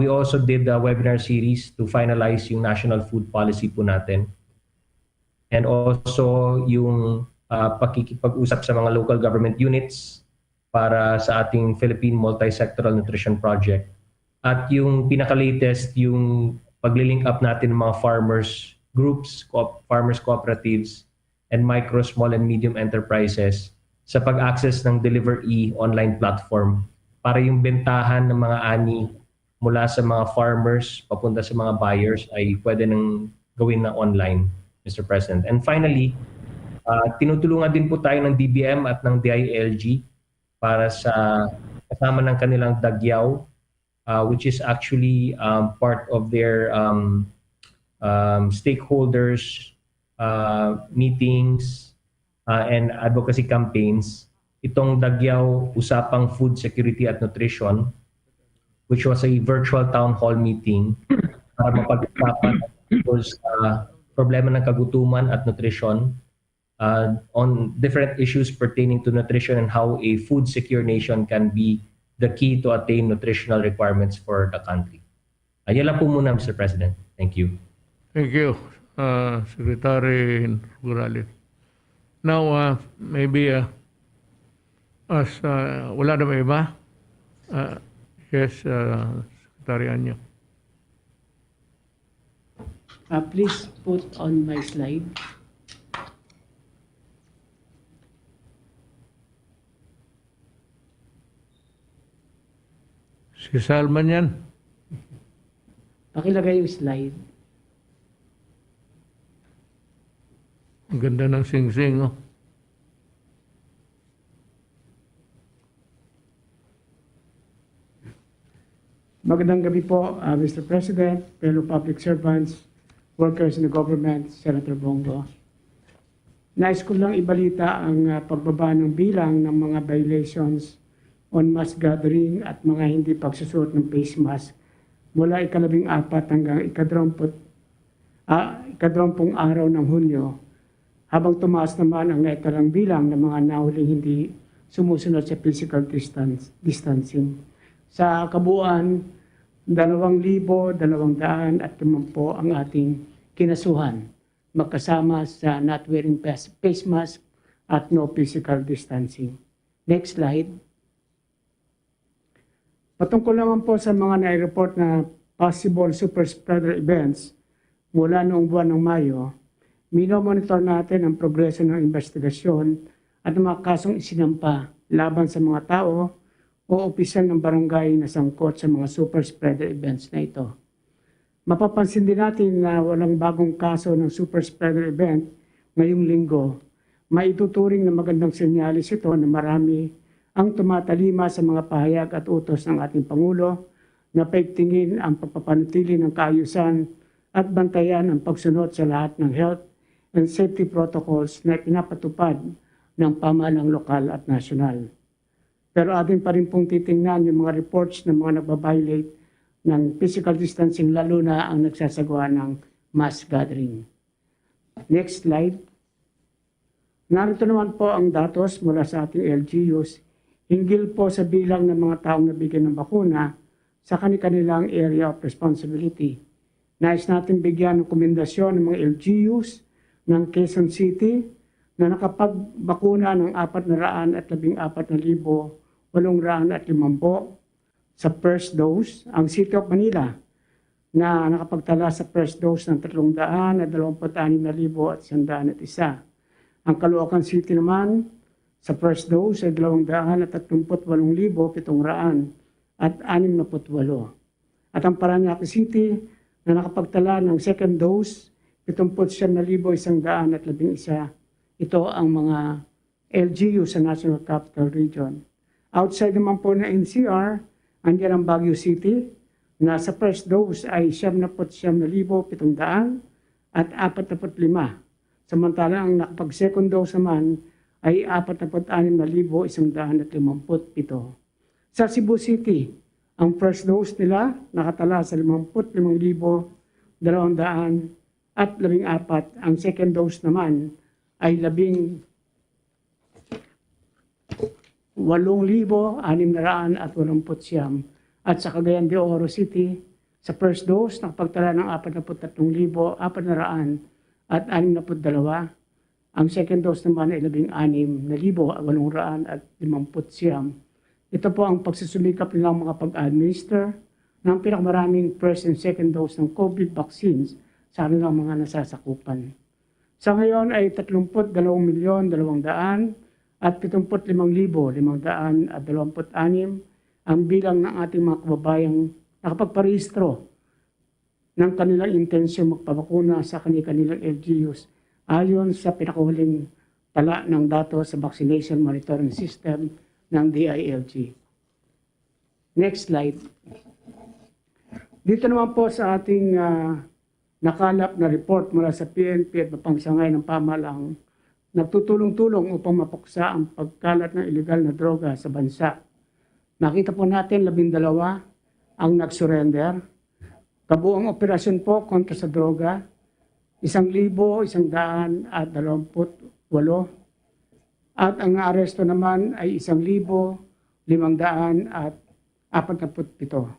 K: We also did a webinar series to finalize yung national food policy po natin. And also yung pakikipag-usap sa mga local government units para sa ating Philippine Multi-Sectoral Nutrition Project. At yung pinaka-latest, yung pag-link up natin ng mga farmers groups, farmers cooperatives, and micro, small, and medium enterprises sa pag-access ng Deliver-E online platform para yung bentahan ng mga ani mula sa mga farmers papunta sa mga buyers ay pwede nang gawin na online, Mr. President. And finally, tinutulungan din po tayo ng DBM at ng DILG para sa kasama ng kanilang Dagyaw, which is actually part of their stakeholders meetings and advocacy campaigns. Itong Dagyaw Usapang Food Security at Nutrition, which was a virtual town hall meeting para mapag-usapan sa problema ng kagutuman at nutrition on different issues pertaining to nutrition and how a food secure nation can be the key to attain nutritional requirements for the country. Ayan lang po muna, Mr. President. Thank you.
B: Thank you, Secretary Morales. Now, maybe as wala na ba iba? Yes, Secretary Anyo.
L: Please put on my slide.
B: Si Salman yan.
L: Pakilagay yung slide.
B: Ang ganda ng sing-sing, oh.
L: Magandang gabi po, Mr. President, fellow public servants, workers in the government, Senator Bombo. Nais ko lang ibalita ang pagbaba ng bilang ng mga violations on mass gathering at mga hindi pagsusuot ng face mask mula ika-14 hanggang ika-20 araw ng Hunyo, habang tumaas naman ang naitalang bilang ng mga nahuling hindi sumusunod sa physical distancing. Sa kabuuan, 2,250 ang ating kinasuhan, magkasama sa not wearing face mask at no physical distancing. Next slide. Patungkol naman po sa mga nai-report na possible super spreader events mula noong buwan ng Mayo, minomonitor natin ang progreso ng investigasyon at mga kasong isinampa laban sa mga tao o opisyal ng barangay na sangkot sa mga super spreader events na ito. Mapapansin din natin na walang bagong kaso ng super spreader event ngayong linggo. Maituturing na magandang senyalis ito na marami ang tumatalima sa mga pahayag at utos ng ating Pangulo na paigtingin ang pagpapanatili ng kaayusan at bantayan ang pagsunod sa lahat ng health and safety protocols na pinapatupad ng pamahalang lokal at nasyonal. Pero atin pa rin pong titingnan yung mga reports ng mga nagbabiolate ng physical distancing, lalo na ang nagsasagawa ng mass gathering. Next slide. Narito naman po ang datos mula sa ating LGUs hinggil po sa bilang ng mga taong nabigyan ng bakuna sa kanilang area of responsibility. Nais natin bigyan ng komendasyon ng mga LGUs ng Quezon City na nakapagbakuna ng 414,850 sa first dose. Ang City of Manila na nakapagtala sa first dose ng 326,101. Ang Caloocan City naman sa first dose ay 238,768. At ang Parañaque City na nakapagtala ng second dose 79,111. Ito ang mga LGU sa National Capital Region. Outside naman po na NCR, andiyan ang Baguio City na sa first dose ay 79,700 at 45. Samantalang ang nakapag-second dose naman ay 46,157. Sa Cebu City, ang first dose nila nakatala sa 55,214. Ang second dose naman ay 18,689. At sa Cagayan de Oro City, sa first dose nakapagtala ng 43,462. Ang second dose naman ay 16,850. Ito po ang pagsusumikap nilang mga pag-administer ng pinakamaraming first and second dose ng COVID vaccines sa kanilang mga nasasakupan. Sa ngayon ay 32,200,000 at 75,526 ang bilang ng ating mga kababayang nakapagparehistro ng kanilang intensyon magpabakuna sa kanilang LGUs ayon sa pinakahuling tala ng datos sa Vaccination Monitoring System ng DILG. Next slide. Dito naman po sa ating nakalap na report mula sa PNP at mapangsangay ng pamahalaan, nagtutulong-tulong upang mapuksa ang pagkalat ng ilegal na droga sa bansa. Nakita po natin 12 ang nag-surrender. Kabuang operasyon po kontra sa droga, 1,128. At ang naaresto naman ay 1,547.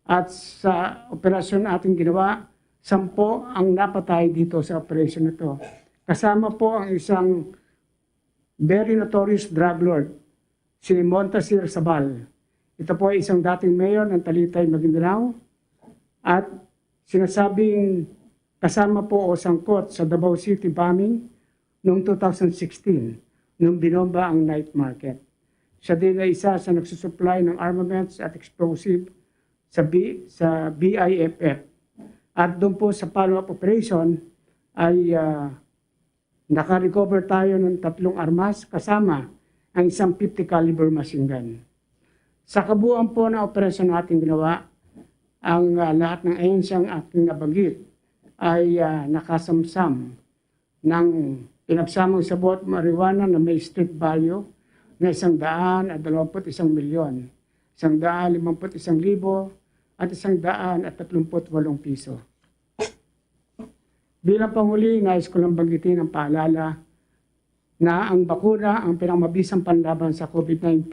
L: At sa operasyon ating ginawa, 10 ang napatay dito sa operasyon na ito. Kasama po ang isang very notorious drug lord, si Montasir Sabal. Ito po ay isang dating mayor ng Talitay, Maguindanao at sinasabing kasama po o sangkot sa Davao City bombing noong 2016 nung binomba ang night market. Siya din ay isa sa nagsusupply ng armaments at explosive sa BIFF. At doon po sa follow-up operation ay naka-recover tayo ng 3 armas kasama ang isang 50 caliber machine gun. Sa kabuuan po na operasyon natin ginawa, ang lahat ng ahensyang aking nabanggit ay nakasamsam ng pinagsamang sabot marijuana na may street value na 121 milyon, 151,000 at 138 piso. Bilang panghuli, nais ko lang banggitin ang paalala na ang bakuna ang pinamabisang panlaban sa COVID-19.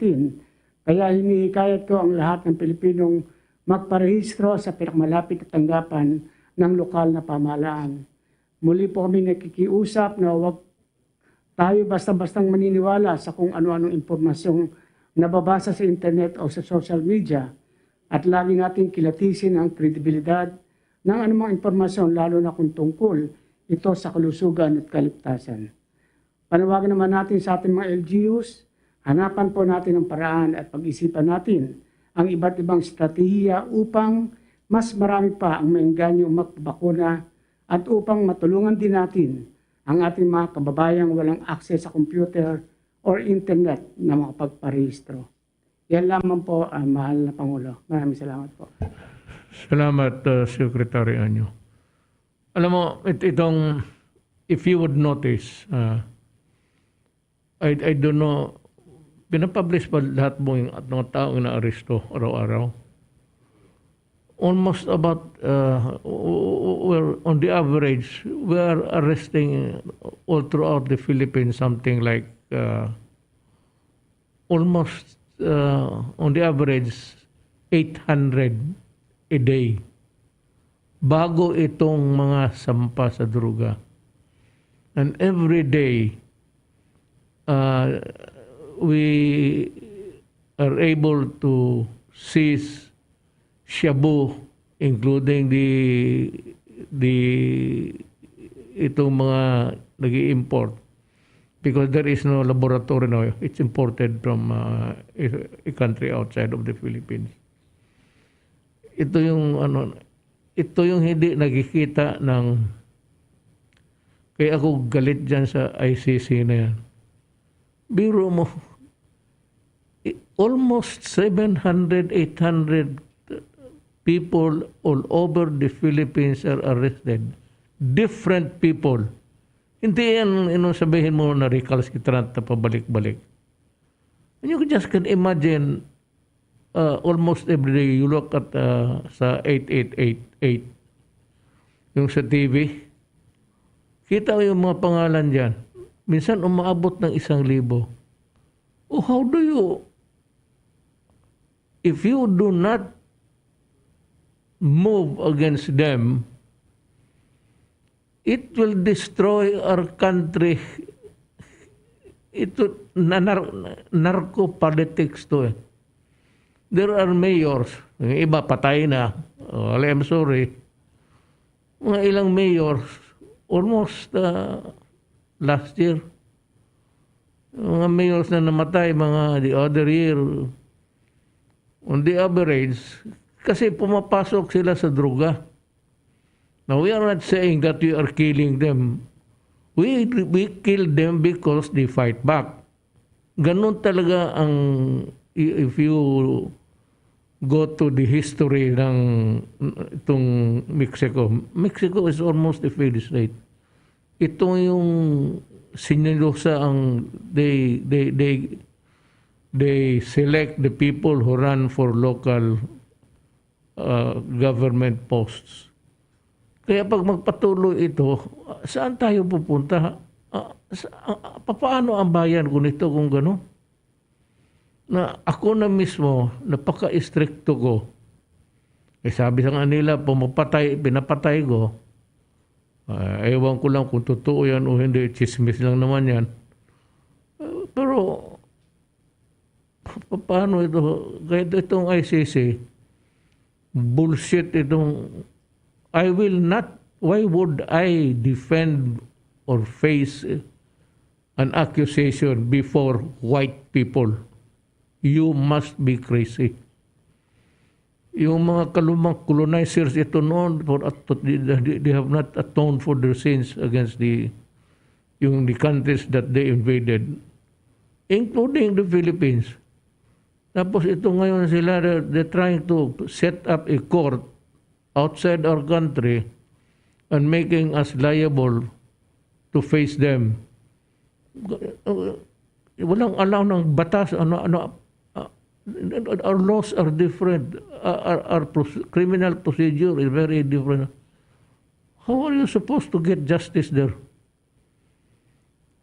L: Kaya hinihikayat ko ang lahat ng Pilipinong magparehistro sa pinakamalapit na tanggapan ng lokal na pamahalaan. Muli po kami nakikiusap na huwag tayo basta-bastang maniniwala sa kung ano-anong impormasyong nababasa sa internet o sa social media at lagi natin kilatisin ang kredibilidad ng anumang impormasyon lalo na kung tungkol ito sa kalusugan at kaligtasan. Panawagan naman natin sa ating mga LGUs, hanapan po natin ang paraan at pag-isipan natin ang iba't ibang estratehiya upang mas marami pa ang maengganyo magpabakuna at upang matulungan din natin ang ating mga kababayang walang access sa computer or internet na makapagparehistro. Yan lamang po, mahal na Pangulo. Maraming salamat po.
B: Salamat, Secretary Anyo. Alam mo, itong, if you would notice, I don't know, pinapublish pa lahat mo yung mga taong inaaresto araw-araw? Almost about, on the average, we are arresting all throughout the Philippines something like almost on the average 800 a day bago itong mga sampa sa droga. And every day, we are able to seize shabu, including itong mga nag-i-import, because there is no laboratory now. It's imported from a country outside of the Philippines. Ito yung hindi nakikita ng, kaya ako galit dyan sa ICC na yan. Biro mo, almost 700, 800 people all over the Philippines are arrested. Different people. Hindi yan sabihin mo na recalcitrant na pabalik-balik. And you just can imagine almost every day you look at sa 8888 yung sa TV. Kita mo yung mga pangalan dyan. Minsan umaabot ng 1,000. Oh, how do you, if you do not move against them, it will destroy our country. Ito, narco-politics to eh. There are mayors, yung iba patay na, I'm sorry, mga ilang mayors, almost last year, mga mayors na namatay, mga the other year, on the average, kasi pumapasok sila sa droga. Now, we are not saying that we are killing them. We kill them because they fight back. Ganun talaga ang, if you go to the history ng itong Mexico. Mexico is almost a failed state. Ito yung sinalosa ang they select the people who run for local government posts. Kaya pag magpatuloy ito, saan tayo pupunta? Paano ang bayan kung ito kung gano'n? Na ako na mismo, napaka-stricto ko. Sabi sa kanila, pinapatay ko. Ewan ko lang kung totoo yan o hindi, chismis lang naman yan. Pero, paano ito? Kahit itong ICC, bullshit itong, I will not why would I defend or face an accusation before white people? You must be crazy. Yung mga kalumang colonizers ito noon, they have not atoned for their sins against the countries that they invaded, including the Philippines. Tapos ito ngayon sila, they're trying to set up a court outside our country and making us liable to face them. Walang alam ng batas. Our laws are different. Our criminal procedure is very different. How are you supposed to get justice there?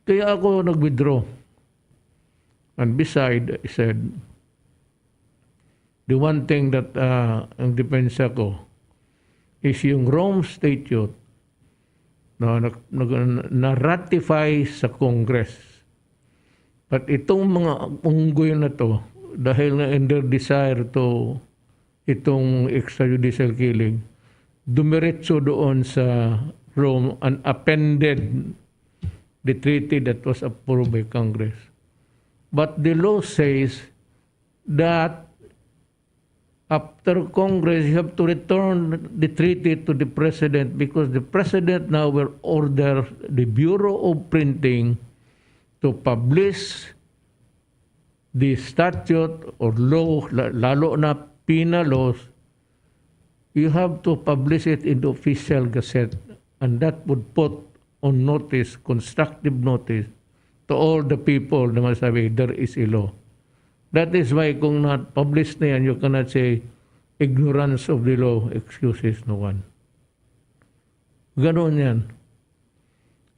B: Kaya ako nag-withdraw. And beside, I said, the one thing that ang depensa ko is yung Rome Statute na ratify sa Congress. But itong mga unggoy na to, dahil na in their desire to itong extrajudicial killing, dumiretso doon sa Rome and appended the treaty that was approved by Congress. But the law says that after Congress, you have to return the treaty to the President because the President now will order the Bureau of Printing to publish the statute or law, lalo na penal laws. You have to publish it in the official gazette, and that would put on notice, constructive notice, to all the people na masabi, there is a law. That is why kung not published na yan, you cannot say, ignorance of the law excuses no one. Ganon yan.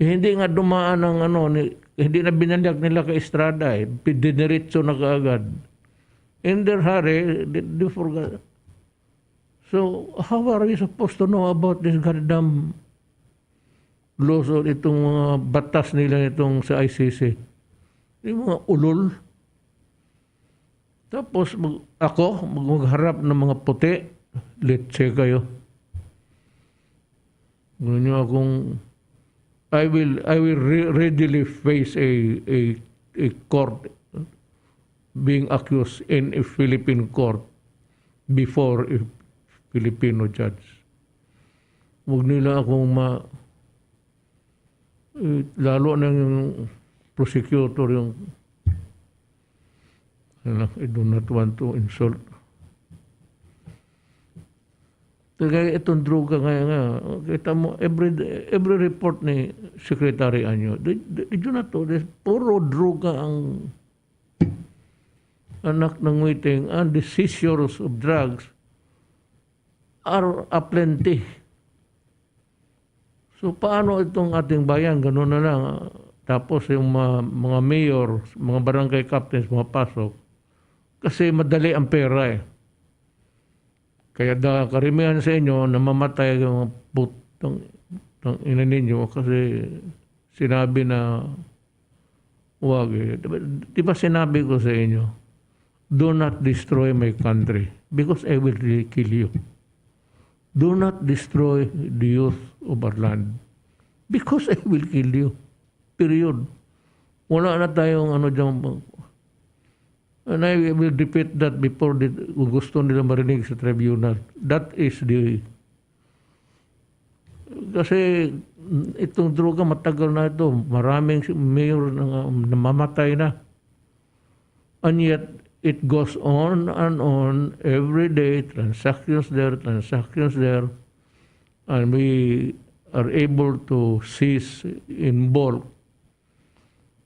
B: Hindi nga dumaan ng hindi na binanyak nila kay Estrada diniretso na kaagad. In their hurry, they forgot. So, how are we supposed to know about this goddamn laws o itong mga batas nila itong sa ICC? Yung mga ulol. Tapos ako magharap ng mga puti, let's kayo. Ganyan akong I will readily face a court being accused in a Philippine court before a Filipino judge. Huwag nila akong lalo na yung prosecutor yung I do not want to insult. Kaya itong droga nga, kita mo, every report ni Secretary Anyo, did you not know this? Puro droga ang anak ng waiting and the seizures of drugs are aplenty. So paano itong ating bayan, gano'n na lang. Tapos yung mga mayor, mga barangay captains, mga pasok, kasi madali ang pera Kaya karamihan sa inyo namamatay ang putang ina ninyo kasi sinabi na wag Di ba sinabi ko sa inyo, do not destroy my country because I will kill you. Do not destroy the youth of our land because I will kill you. Period. Wala na tayong dyan. And I will repeat that before kung gusto nila marinig sa tribunal. That is kasi itong droga matagal na ito. Maraming mayor na namamatay na. And yet, it goes on and on every day. Transactions there. And we are able to seize in bulk.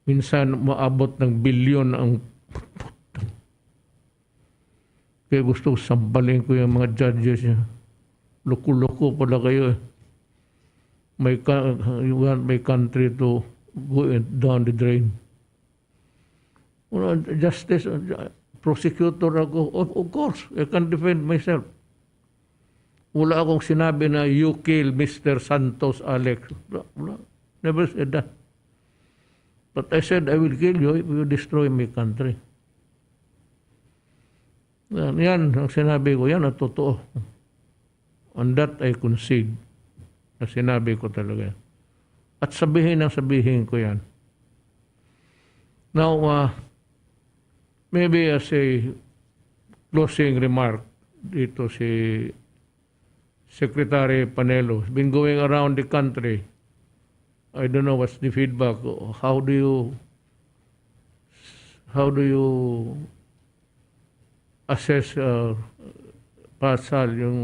B: Minsan, maabot ng bilyon ang kaya gusto ko sambalin ko yung mga judges niya. Loko-loko pala kayo You want my country to go down the drain. Justice, prosecutor ako. Of course, I can defend myself. Wala akong sinabi na you kill Mr. Santos Alex. Wala. Never said that. But I said I will kill you if you destroy my country. Yan ang sinabi ko, yan ang totoo. On that I concede. Na sinabi ko talaga. At sabihin ko yan. Now, maybe as a closing remark, dito si Secretary Panelo has been going around the country. I don't know what's the feedback. How do you assess pasal yung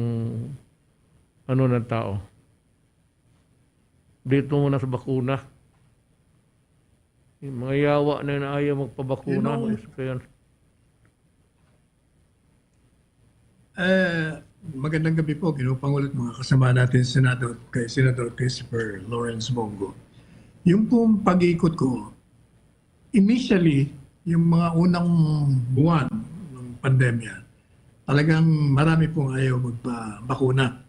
B: ano ng tao? Dito muna sa bakuna. Yung mga yawa na ayaw magpabakuna.
M: Magandang gabi po, Ginoong Pangulo at mga kasama natin sa Senado kay Senator Christopher Lawrence Bombo. Yung pong pag-ikot ko, initially, yung mga unang buwan ng pandemya, talagang marami pong ayaw magpabakuna.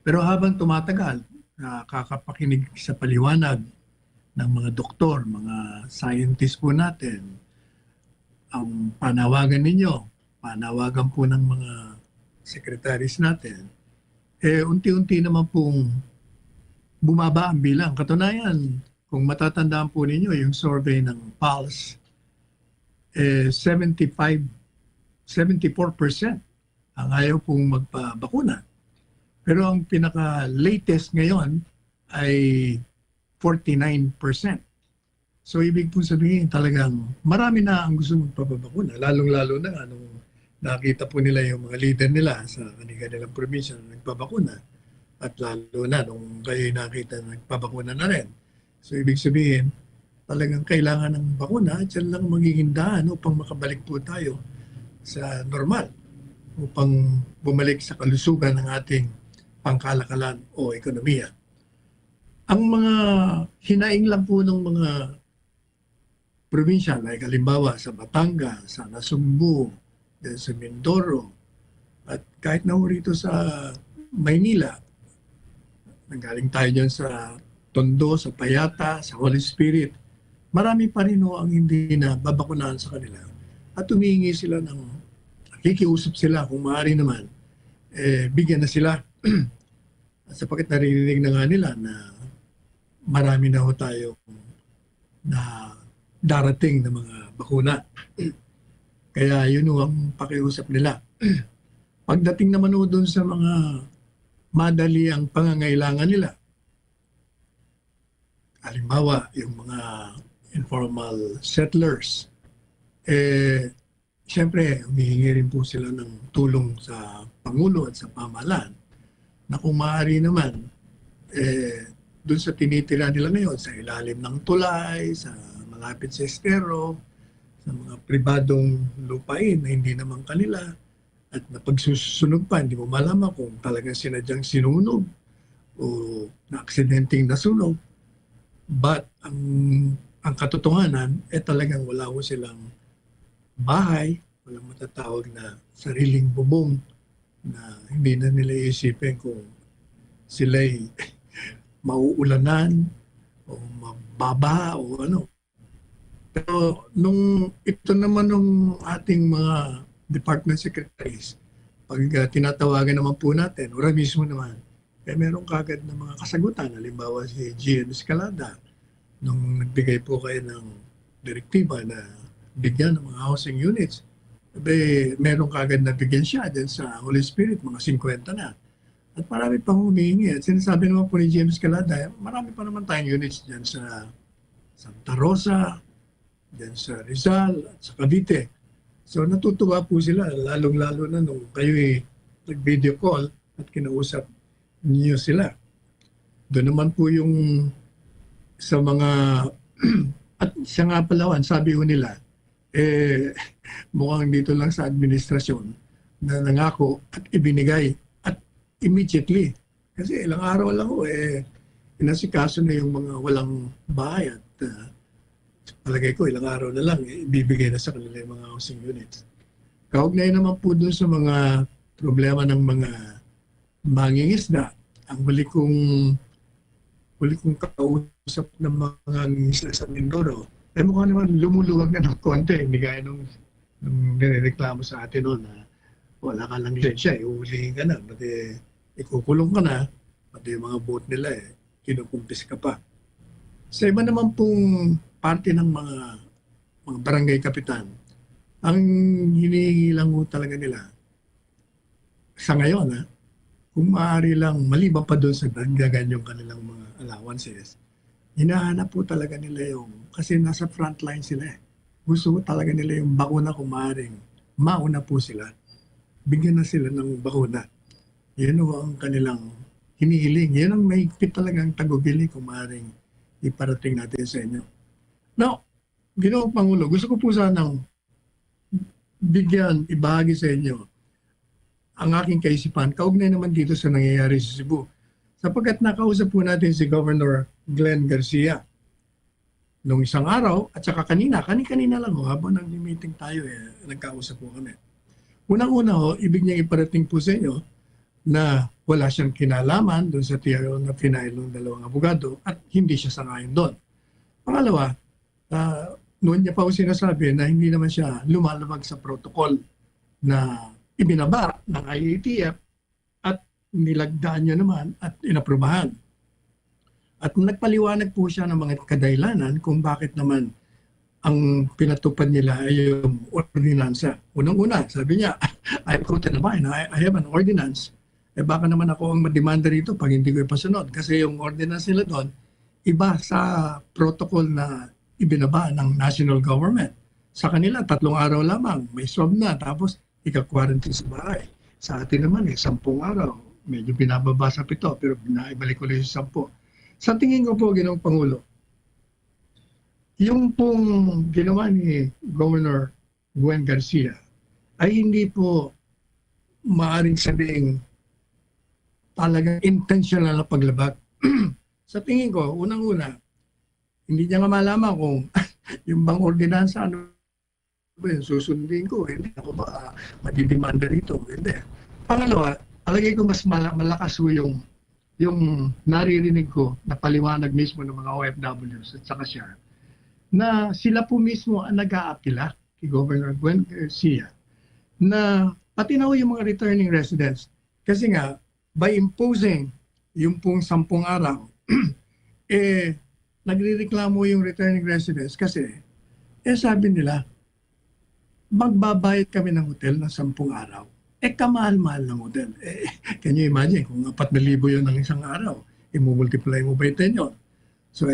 M: Pero habang tumatagal, nakakapakinig sa paliwanag ng mga doktor, mga scientists po natin, ang panawagan ninyo, panawagan po ng mga secretaries natin, unti-unti naman pong bumaba ang bilang. Katunayan, kung matatandaan po ninyo, yung survey ng PULSE, 74% ang ayaw pong magpabakuna. Pero ang pinaka-latest ngayon ay 49%. So ibig po sabihin talagang marami na ang gusto magpapabakuna. Lalong-lalo na nung nakita po nila yung mga leader nila sa kanilang probinsya na nagpabakuna. At lalo na nung kayo nakita na nagpabakuna na rin. So ibig sabihin, talagang kailangan ng bakuna at yan lang magiging daan upang makabalik po tayo sa normal. Upang bumalik sa kalusugan ng ating pangkalakalan o ekonomiya. Ang mga hinaing lang po ng mga probinsya, like halimbawa sa Batangas, sa Nasugbu, sa Mindoro, at kahit na rito sa Maynila, nanggaling tayo dyan sa Tondo, sa Payata, sa Holy Spirit, marami pa rin ang hindi na babakunahan sa kanila. At humihingi sila ng, nakikiusap sila kung maaari naman, bigyan na sila. Sapagkat narinig na nga nila na marami na tayo na darating na mga bakuna. Kaya yun ang pakiusap nila. Pagdating naman doon sa mga madali ang pangangailangan nila, halimbawa yung mga informal settlers, siyempre humihingi rin po sila ng tulong sa Pangulo at sa pamahalaan na kung maaari naman, doon sa tinitira nila ngayon, sa ilalim ng tulay, sa malapit sa estero, sa mga pribadong lupain na hindi naman kanila at napagsusunog pa, hindi mo malaman kung talagang sinadyang sinunog o na-aksidenteng nasunog. But ang katotohanan, talagang wala ko silang bahay, walang matatawag na sariling bubong na hindi na nila iisipin kung sila'y mauulanan o mababa o ano. Pero ito naman nung ating mga department secretaries, pag tinatawagan naman po natin, ora mismo naman, meron kagad na mga kasagutan. Halimbawa si GM Escalada, nung nagbigay po kayo ng direktiba na bigyan ng mga housing units, meron kagad na bigyan siya dyan sa Holy Spirit, mga 50 na. At marami pang humihingi. At sinasabi naman po ni GM Escalada, marami pa naman tayong units dyan sa Santa Rosa, dyan sa Rizal at sa Cavite. So natutuwa po sila, lalong-lalo na nung kayo nag-video call at kinausap niyo sila. Doon naman po yung sa mga, at siya nga palawan, sabi ko nila, mukhang dito lang sa administrasyon na nangako at ibinigay at immediately. Kasi ilang araw lang ko, inasikaso na yung mga walang bahay at palagay ko, ilang araw na lang, ibibigay na sa kanila yung mga housing units. Kaugnay naman po doon sa mga problema ng mga mangingisda. Ang huli kong kausap ng mga mangingisda sa Mindoro, mukhang naman lumuluwag na ng konti. Hindi kaya nung nireklamo sa atin noon na wala ka lang lisensya, iuhulihin ka na, pati ikukulong ka na, pati yung mga boat nila kinukumpis ka pa. Sa iba naman pong parte ng mga barangay kapitan, ang hinihingi lang ho talaga nila sa ngayon, kung maaari lang maliban pa doon sa dagdagan yung kanilang mga allowances, hinahanap po talaga nila yung, kasi nasa frontline sila Gusto ko talaga nila yung bakuna kung maaaring mauna po sila. Bigyan na sila ng bakuna. Yan ho ang kanilang hinihiling. Yan ang mahigpit talagang tagubili kung maaaring iparating natin sa inyo. Now, Ginoong Pangulo, gusto ko po sanang bigyan, ibahagi sa inyo ang aking kaisipan. Kaugnay naman dito sa nangyayari sa Cebu. Sapagkat nakausap po natin si Governor Glenn Garcia nung isang araw at saka kanina lang habang nag-meeting tayo nagkausap po kami. Unang-una ibig niyang iparating po sa inyo na wala siyang kinalaman doon sa TRO na final ng dalawang abogado at hindi siya sangayon doon. Pangalawa, noon niya pa sinasabi na hindi naman siya lumalabag sa protocol na ibinaba ng IATF at nilagdaan niya naman at inaprubahan. At nagpaliwanag po siya ng mga kadahilanan kung bakit naman ang pinatupad nila ay yung ordinansa. Unang-una, sabi niya, I quoted the line, I have an ordinance. Baka naman ako ang mademanda rito pag hindi ko ipasunod. Kasi yung ordinance nila doon, iba sa protocol na ibinaba ng national government. Sa kanila, 3 araw lamang, may swab na, tapos ika-quarantine sa bahay. Sa atin naman, 10 araw. Medyo binababa sa 7, pero naibalik ko lang sa 10. Sa tingin ko po, Ginoong Pangulo, yung pong ginawa ni Governor Gwen Garcia ay hindi po maaaring sabing talagang intentional na paglabag. Sa tingin ko, unang-una, hindi niya nga malaman kung yung bang ordinansa, ano ba yun, susundin ko, hindi ako ba madidemanda rito, hindi. Pangalawa, alagay ko mas malakas yung naririnig ko na paliwanag mismo ng mga OFWs at saka siya, na sila po mismo ang nag-aapila kay Governor Gwen Garcia na pati na yung mga returning residents. Kasi nga, by imposing yung pong 10 araw, nagrireklamo yung returning residents kasi, sabi nila, magbabayad kami ng hotel ng 10 araw. Kamahal-mahal ng hotel. Can you imagine, kung 4,000 yun ng isang araw, i-multiply mo by 10 yun. So,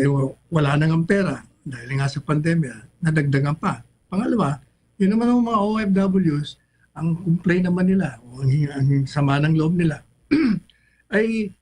M: wala nang ang pera dahil nga sa pandemya, nadagdagan pa. Pangalawa, yun naman ang mga OFWs, ang complaint naman nila, o ang sama ng loob nila, ay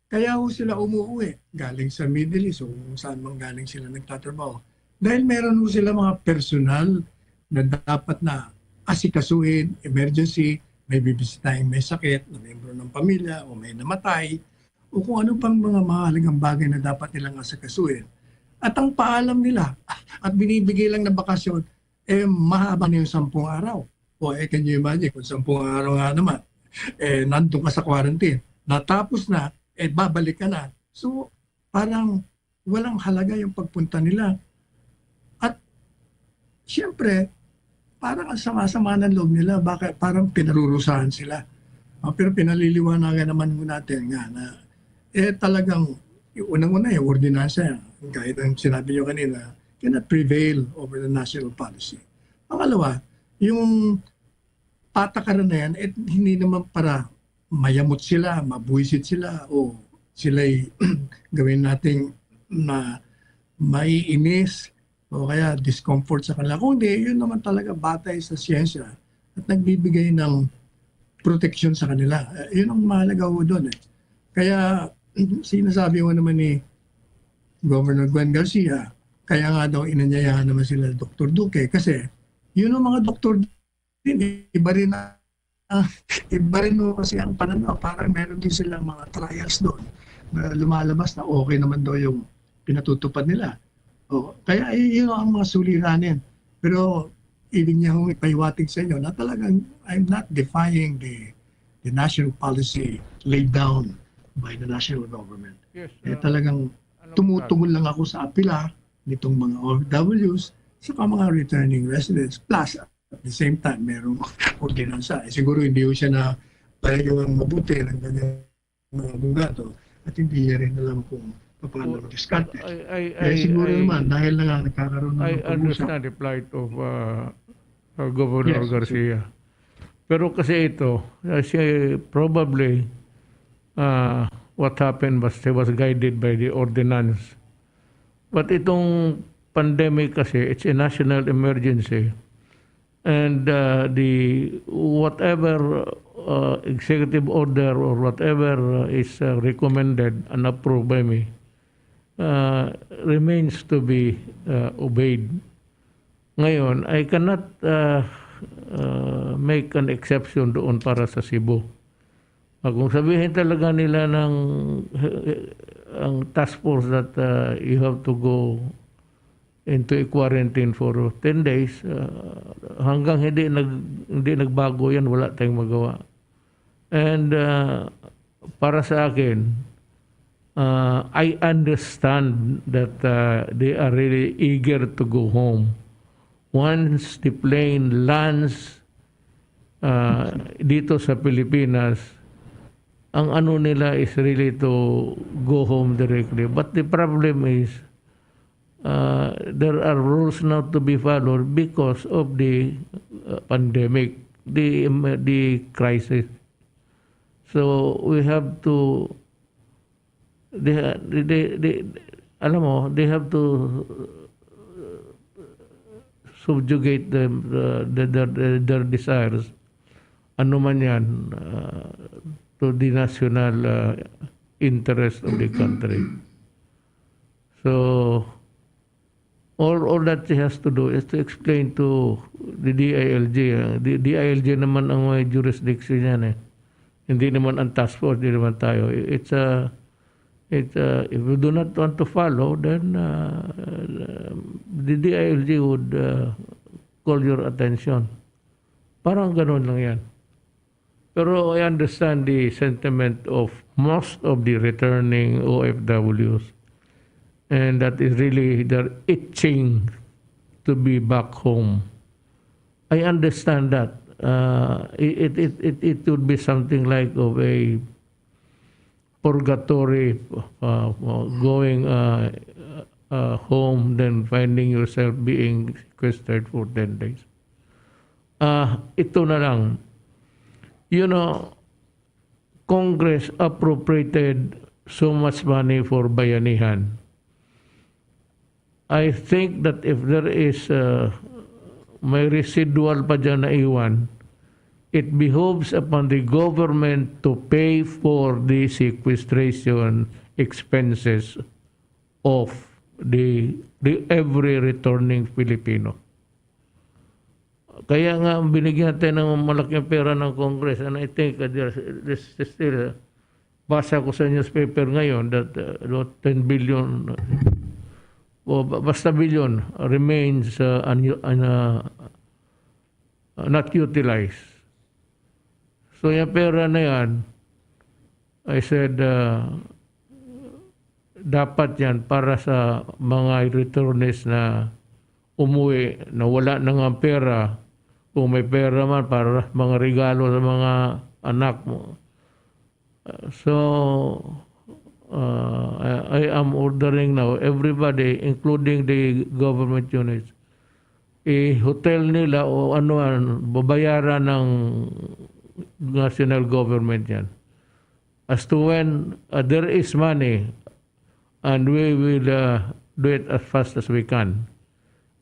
M: kaya sila umuwi galing sa Middle East o saan mang galing sila nagtatrabaho. Dahil meron sila mga personal na dapat na asikasuhin, emergency, may bibisitahin may sakit, na membro ng pamilya, o may namatay, o kung ano pang mga mahalagang bagay na dapat nilang asikasuhin. At ang paalam nila, at binibigay lang na bakasyon, mahaba na yung 10 araw. O can you imagine, kung 10 araw nga naman, nandun ka sa quarantine, natapos na, babalik ka na. So, parang walang halaga yung pagpunta nila. At, siyempre, parang ang sama-sama ng loob nila, parang pinarurusahan sila. Pero pinaliliwanagan naman mo natin nga na talagang unang-una yung ordinansa, kahit ang sinabi nyo kanina, cannot prevail over the national policy. Pangalawa, yung patakaran na yan, hindi naman para mayamot sila, mabuisit sila, o sila'y gawin nating na maiinis, o kaya discomfort sa kanila. Kung hindi, yun naman talaga batay sa siyensya at nagbibigay ng protection sa kanila. Yun ang mahalaga ho doon. Kaya sinasabi mo naman ni Governor Gwen Garcia, kaya nga daw inanyayahan naman sila Dr. Duque kasi yun ang mga doktor din, iba rin kasi ang pananaw, parang meron din silang mga trials doon na lumalabas na okay naman daw yung pinatutupad nila. Kaya yun ang mga suliranin. Pero ibig niya kong ipaiwatig sa inyo na talagang I'm not defying the national policy laid down by the national government.
B: Yes,
M: Talagang tumutungol lang ako sa apila nitong mga OFWs sa mga returning residents. Plus, at the same time, merong ordinansa. Siguro hindi siya na pareho ang mabuti ng mga abogado. at hindi niya rin alam kung paano diskarte.
B: I,
M: Kaya siguro
B: I,
M: naman, dahil na nga nagkakaroon na
B: I
M: ng pag-usap.
B: understand the plight of Governor
M: Yes,
B: Garcia. Pero kasi ito, probably what happened was he was guided by the ordinance. But itong pandemic kasi, it's a national emergency. And the whatever executive order or whatever is recommended and approved by me remains to be obeyed. Ngayon, I cannot make an exception doon para sa Cebu. Kung sabihin talaga nila ng ang task force that you have to go into a quarantine for 10 days, hanggang hindi nagbago yan, wala tayong magawa. And para sa akin, I understand that they are really eager to go home. Once the plane lands dito sa Pilipinas, ang ano nila is really to go home directly. But the problem is, there are rules now to be followed because of the pandemic, the crisis. So we have to, alam mo, they have to subjugate their desires, ano man yan, to the national interest of the country. So all that he has to do is to explain to the DILG. The DILG naman ang may jurisdiction yan eh. Hindi naman ang task force, hindi naman tayo. It's if you do not want to follow, then the DILG would call your attention. Parang ganun lang yan. Pero I understand the sentiment of most of the returning OFWs. And that is really, they're itching to be back home. I understand that. It would be something like of a purgatory, going home, then finding yourself being sequestered for 10 days. Ito na lang. You know, Congress appropriated so much money for bayanihan. I think that if there is may residual pa dyan na iwan, it behoves upon the government to pay for the sequestration expenses of the every returning Filipino. Kaya nga binigyan natin ng malaking pera ng Congress, and I think there's still, basa ko sa newspaper ngayon that 10 billion o basta billion remains not utilized. So yung pera na yan, I said, dapat yan para sa mga returnees na umuwi, na wala na nga pera. Kung may pera man, para mga regalo sa mga anak mo. So, I am ordering now everybody, including the government units, hotel nila o babayaran ng national government yan. As to when there is money, and we will do it as fast as we can.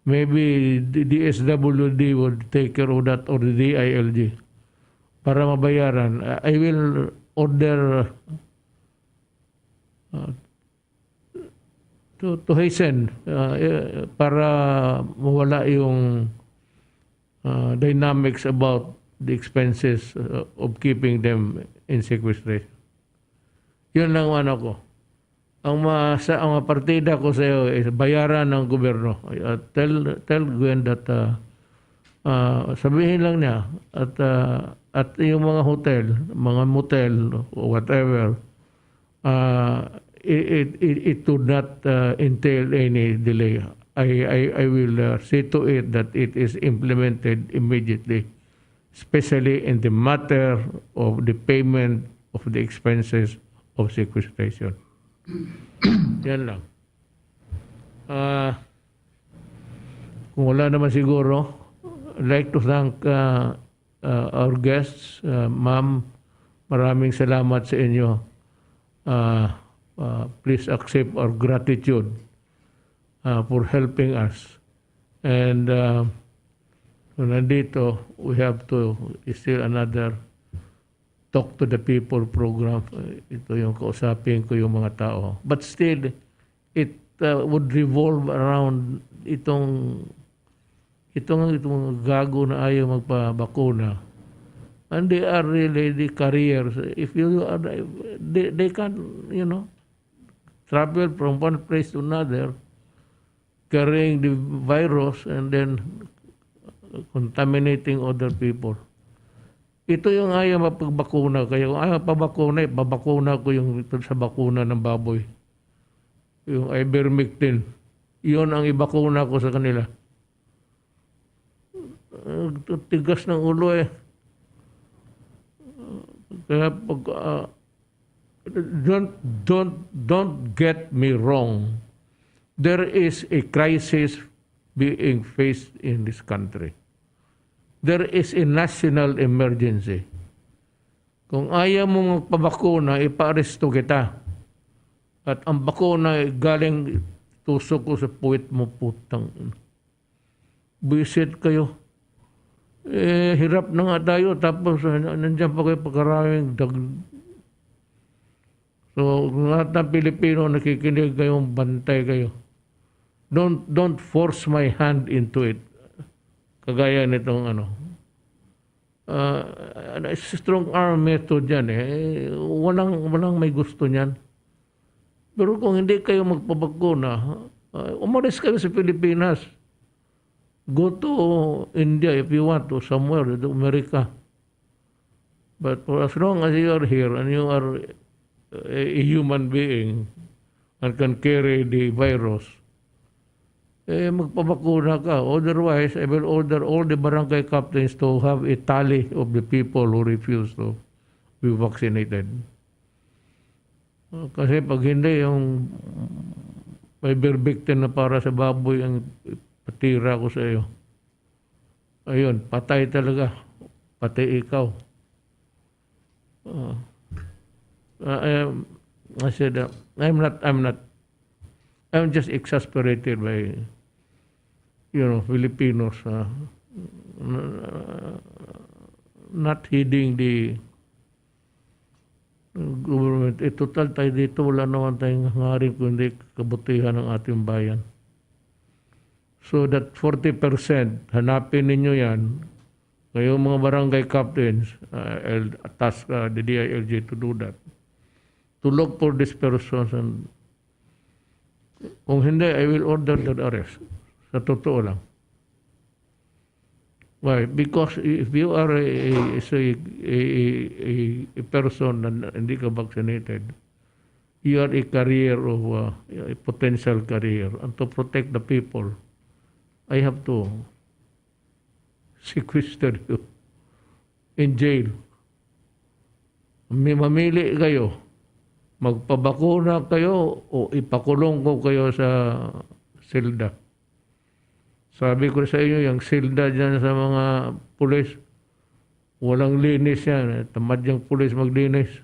B: Maybe the DSWD would take care of that, or the DILG, para mabayaran. I will order to hasten para mawala yung dynamics about the expenses of keeping them in sequestration. Yun lang ano ko. Ang partida ko sa iyo is bayaran ng gobyerno. Tell Gwen that sabihin lang niya at yung mga hotel, mga motel, whatever, it would not entail any delay. I will see to it that it is implemented immediately, especially in the matter of the payment of the expenses of sequestration. Yan lang. Kung wala naman siguro, I'd like to thank our guests. Ma'am, maraming salamat sa inyo. Please accept our gratitude for helping us. And nandito, we have to still another Talk to the People program. Ito yung kausapin ko yung mga tao. But still, it would revolve around itong gago na ayaw magpabakuna. And they are really the carriers. If you are, they can, travel from one place to another, carrying the virus and then contaminating other people. Ito yung ayaw mapagbakuna. Kaya kung ayaw pabakuna, babakuna ko yung sa bakuna ng baboy. Yung ivermectin. Yun ang ibakuna ko sa kanila. Tigas ng ulo eh. Kaya pag don't get me wrong. There is a crisis being faced in this country. There is a national emergency. Kung ayaw mo magpabakuna, ipa-aresto kita. At ang bakuna ay galing tusok ko sa puwit mo, putang. Visit kayo. Hirap na nga tayo, tapos nandiyan pa kayo pagkaraming So, lahat ng Pilipino nakikinig kayong bantay kayo. Don't force my hand into it. Kagaya nitong strong arm method yan eh. Walang may gusto niyan. Pero kung hindi kayo magpabakuna, umalis kayo sa Pilipinas. Go to India if you want, to somewhere, to America. But for as long as you are here and you are a human being and can carry the virus, magpabakuna ka. Otherwise, I will order all the barangay captains to have a tally of the people who refuse to be vaccinated. Kasi pag hindi, yung ivermectin na para sa baboy ang patira ko sa iyo. Ayun, patay talaga. Pati ikaw. I said, I'm just exasperated by, Filipinos not heeding the government. Total tayo dito, wala naman tayong hangarin kundi kabutihan ng ating bayan. So that 40%, hanapin ninyo yan. Kayo mga barangay captains, I'll task the DILG to do that. To look for these persons, and kung hindi, I will order the arrest. Sa totoo lang. Why? Because if you are a person na hindi ka vaccinated, you are a carrier of a potential carrier. And to protect the people, I have to sequester you in jail. Mamili kayo. Magpabakuna kayo o ipakulong ko kayo sa silda. Sabi ko sa inyo, yung silda dyan sa mga pulis, walang linis yan. Tamad yung pulis maglinis.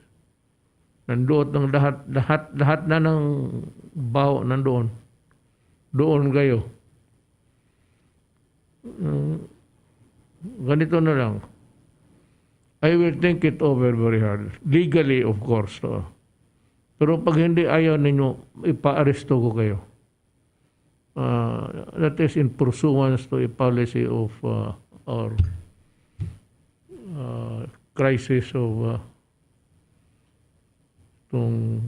B: Nandoon ng lahat na ng baho nandoon. Doon kayo. Ganito na lang. I will think it over very hard. Legally, of course. Pero pag hindi ayaw ninyo, ipa-aresto ko kayo. That is in pursuance to a policy of our crisis of itong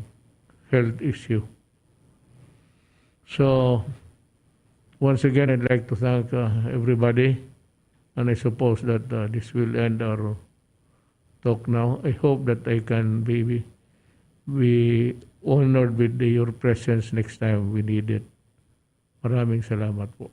B: health issue. So, once again, I'd like to thank everybody, and I suppose that this will end our talk now. I hope that I can be honored with your presence next time we need it. Maraming salamat po.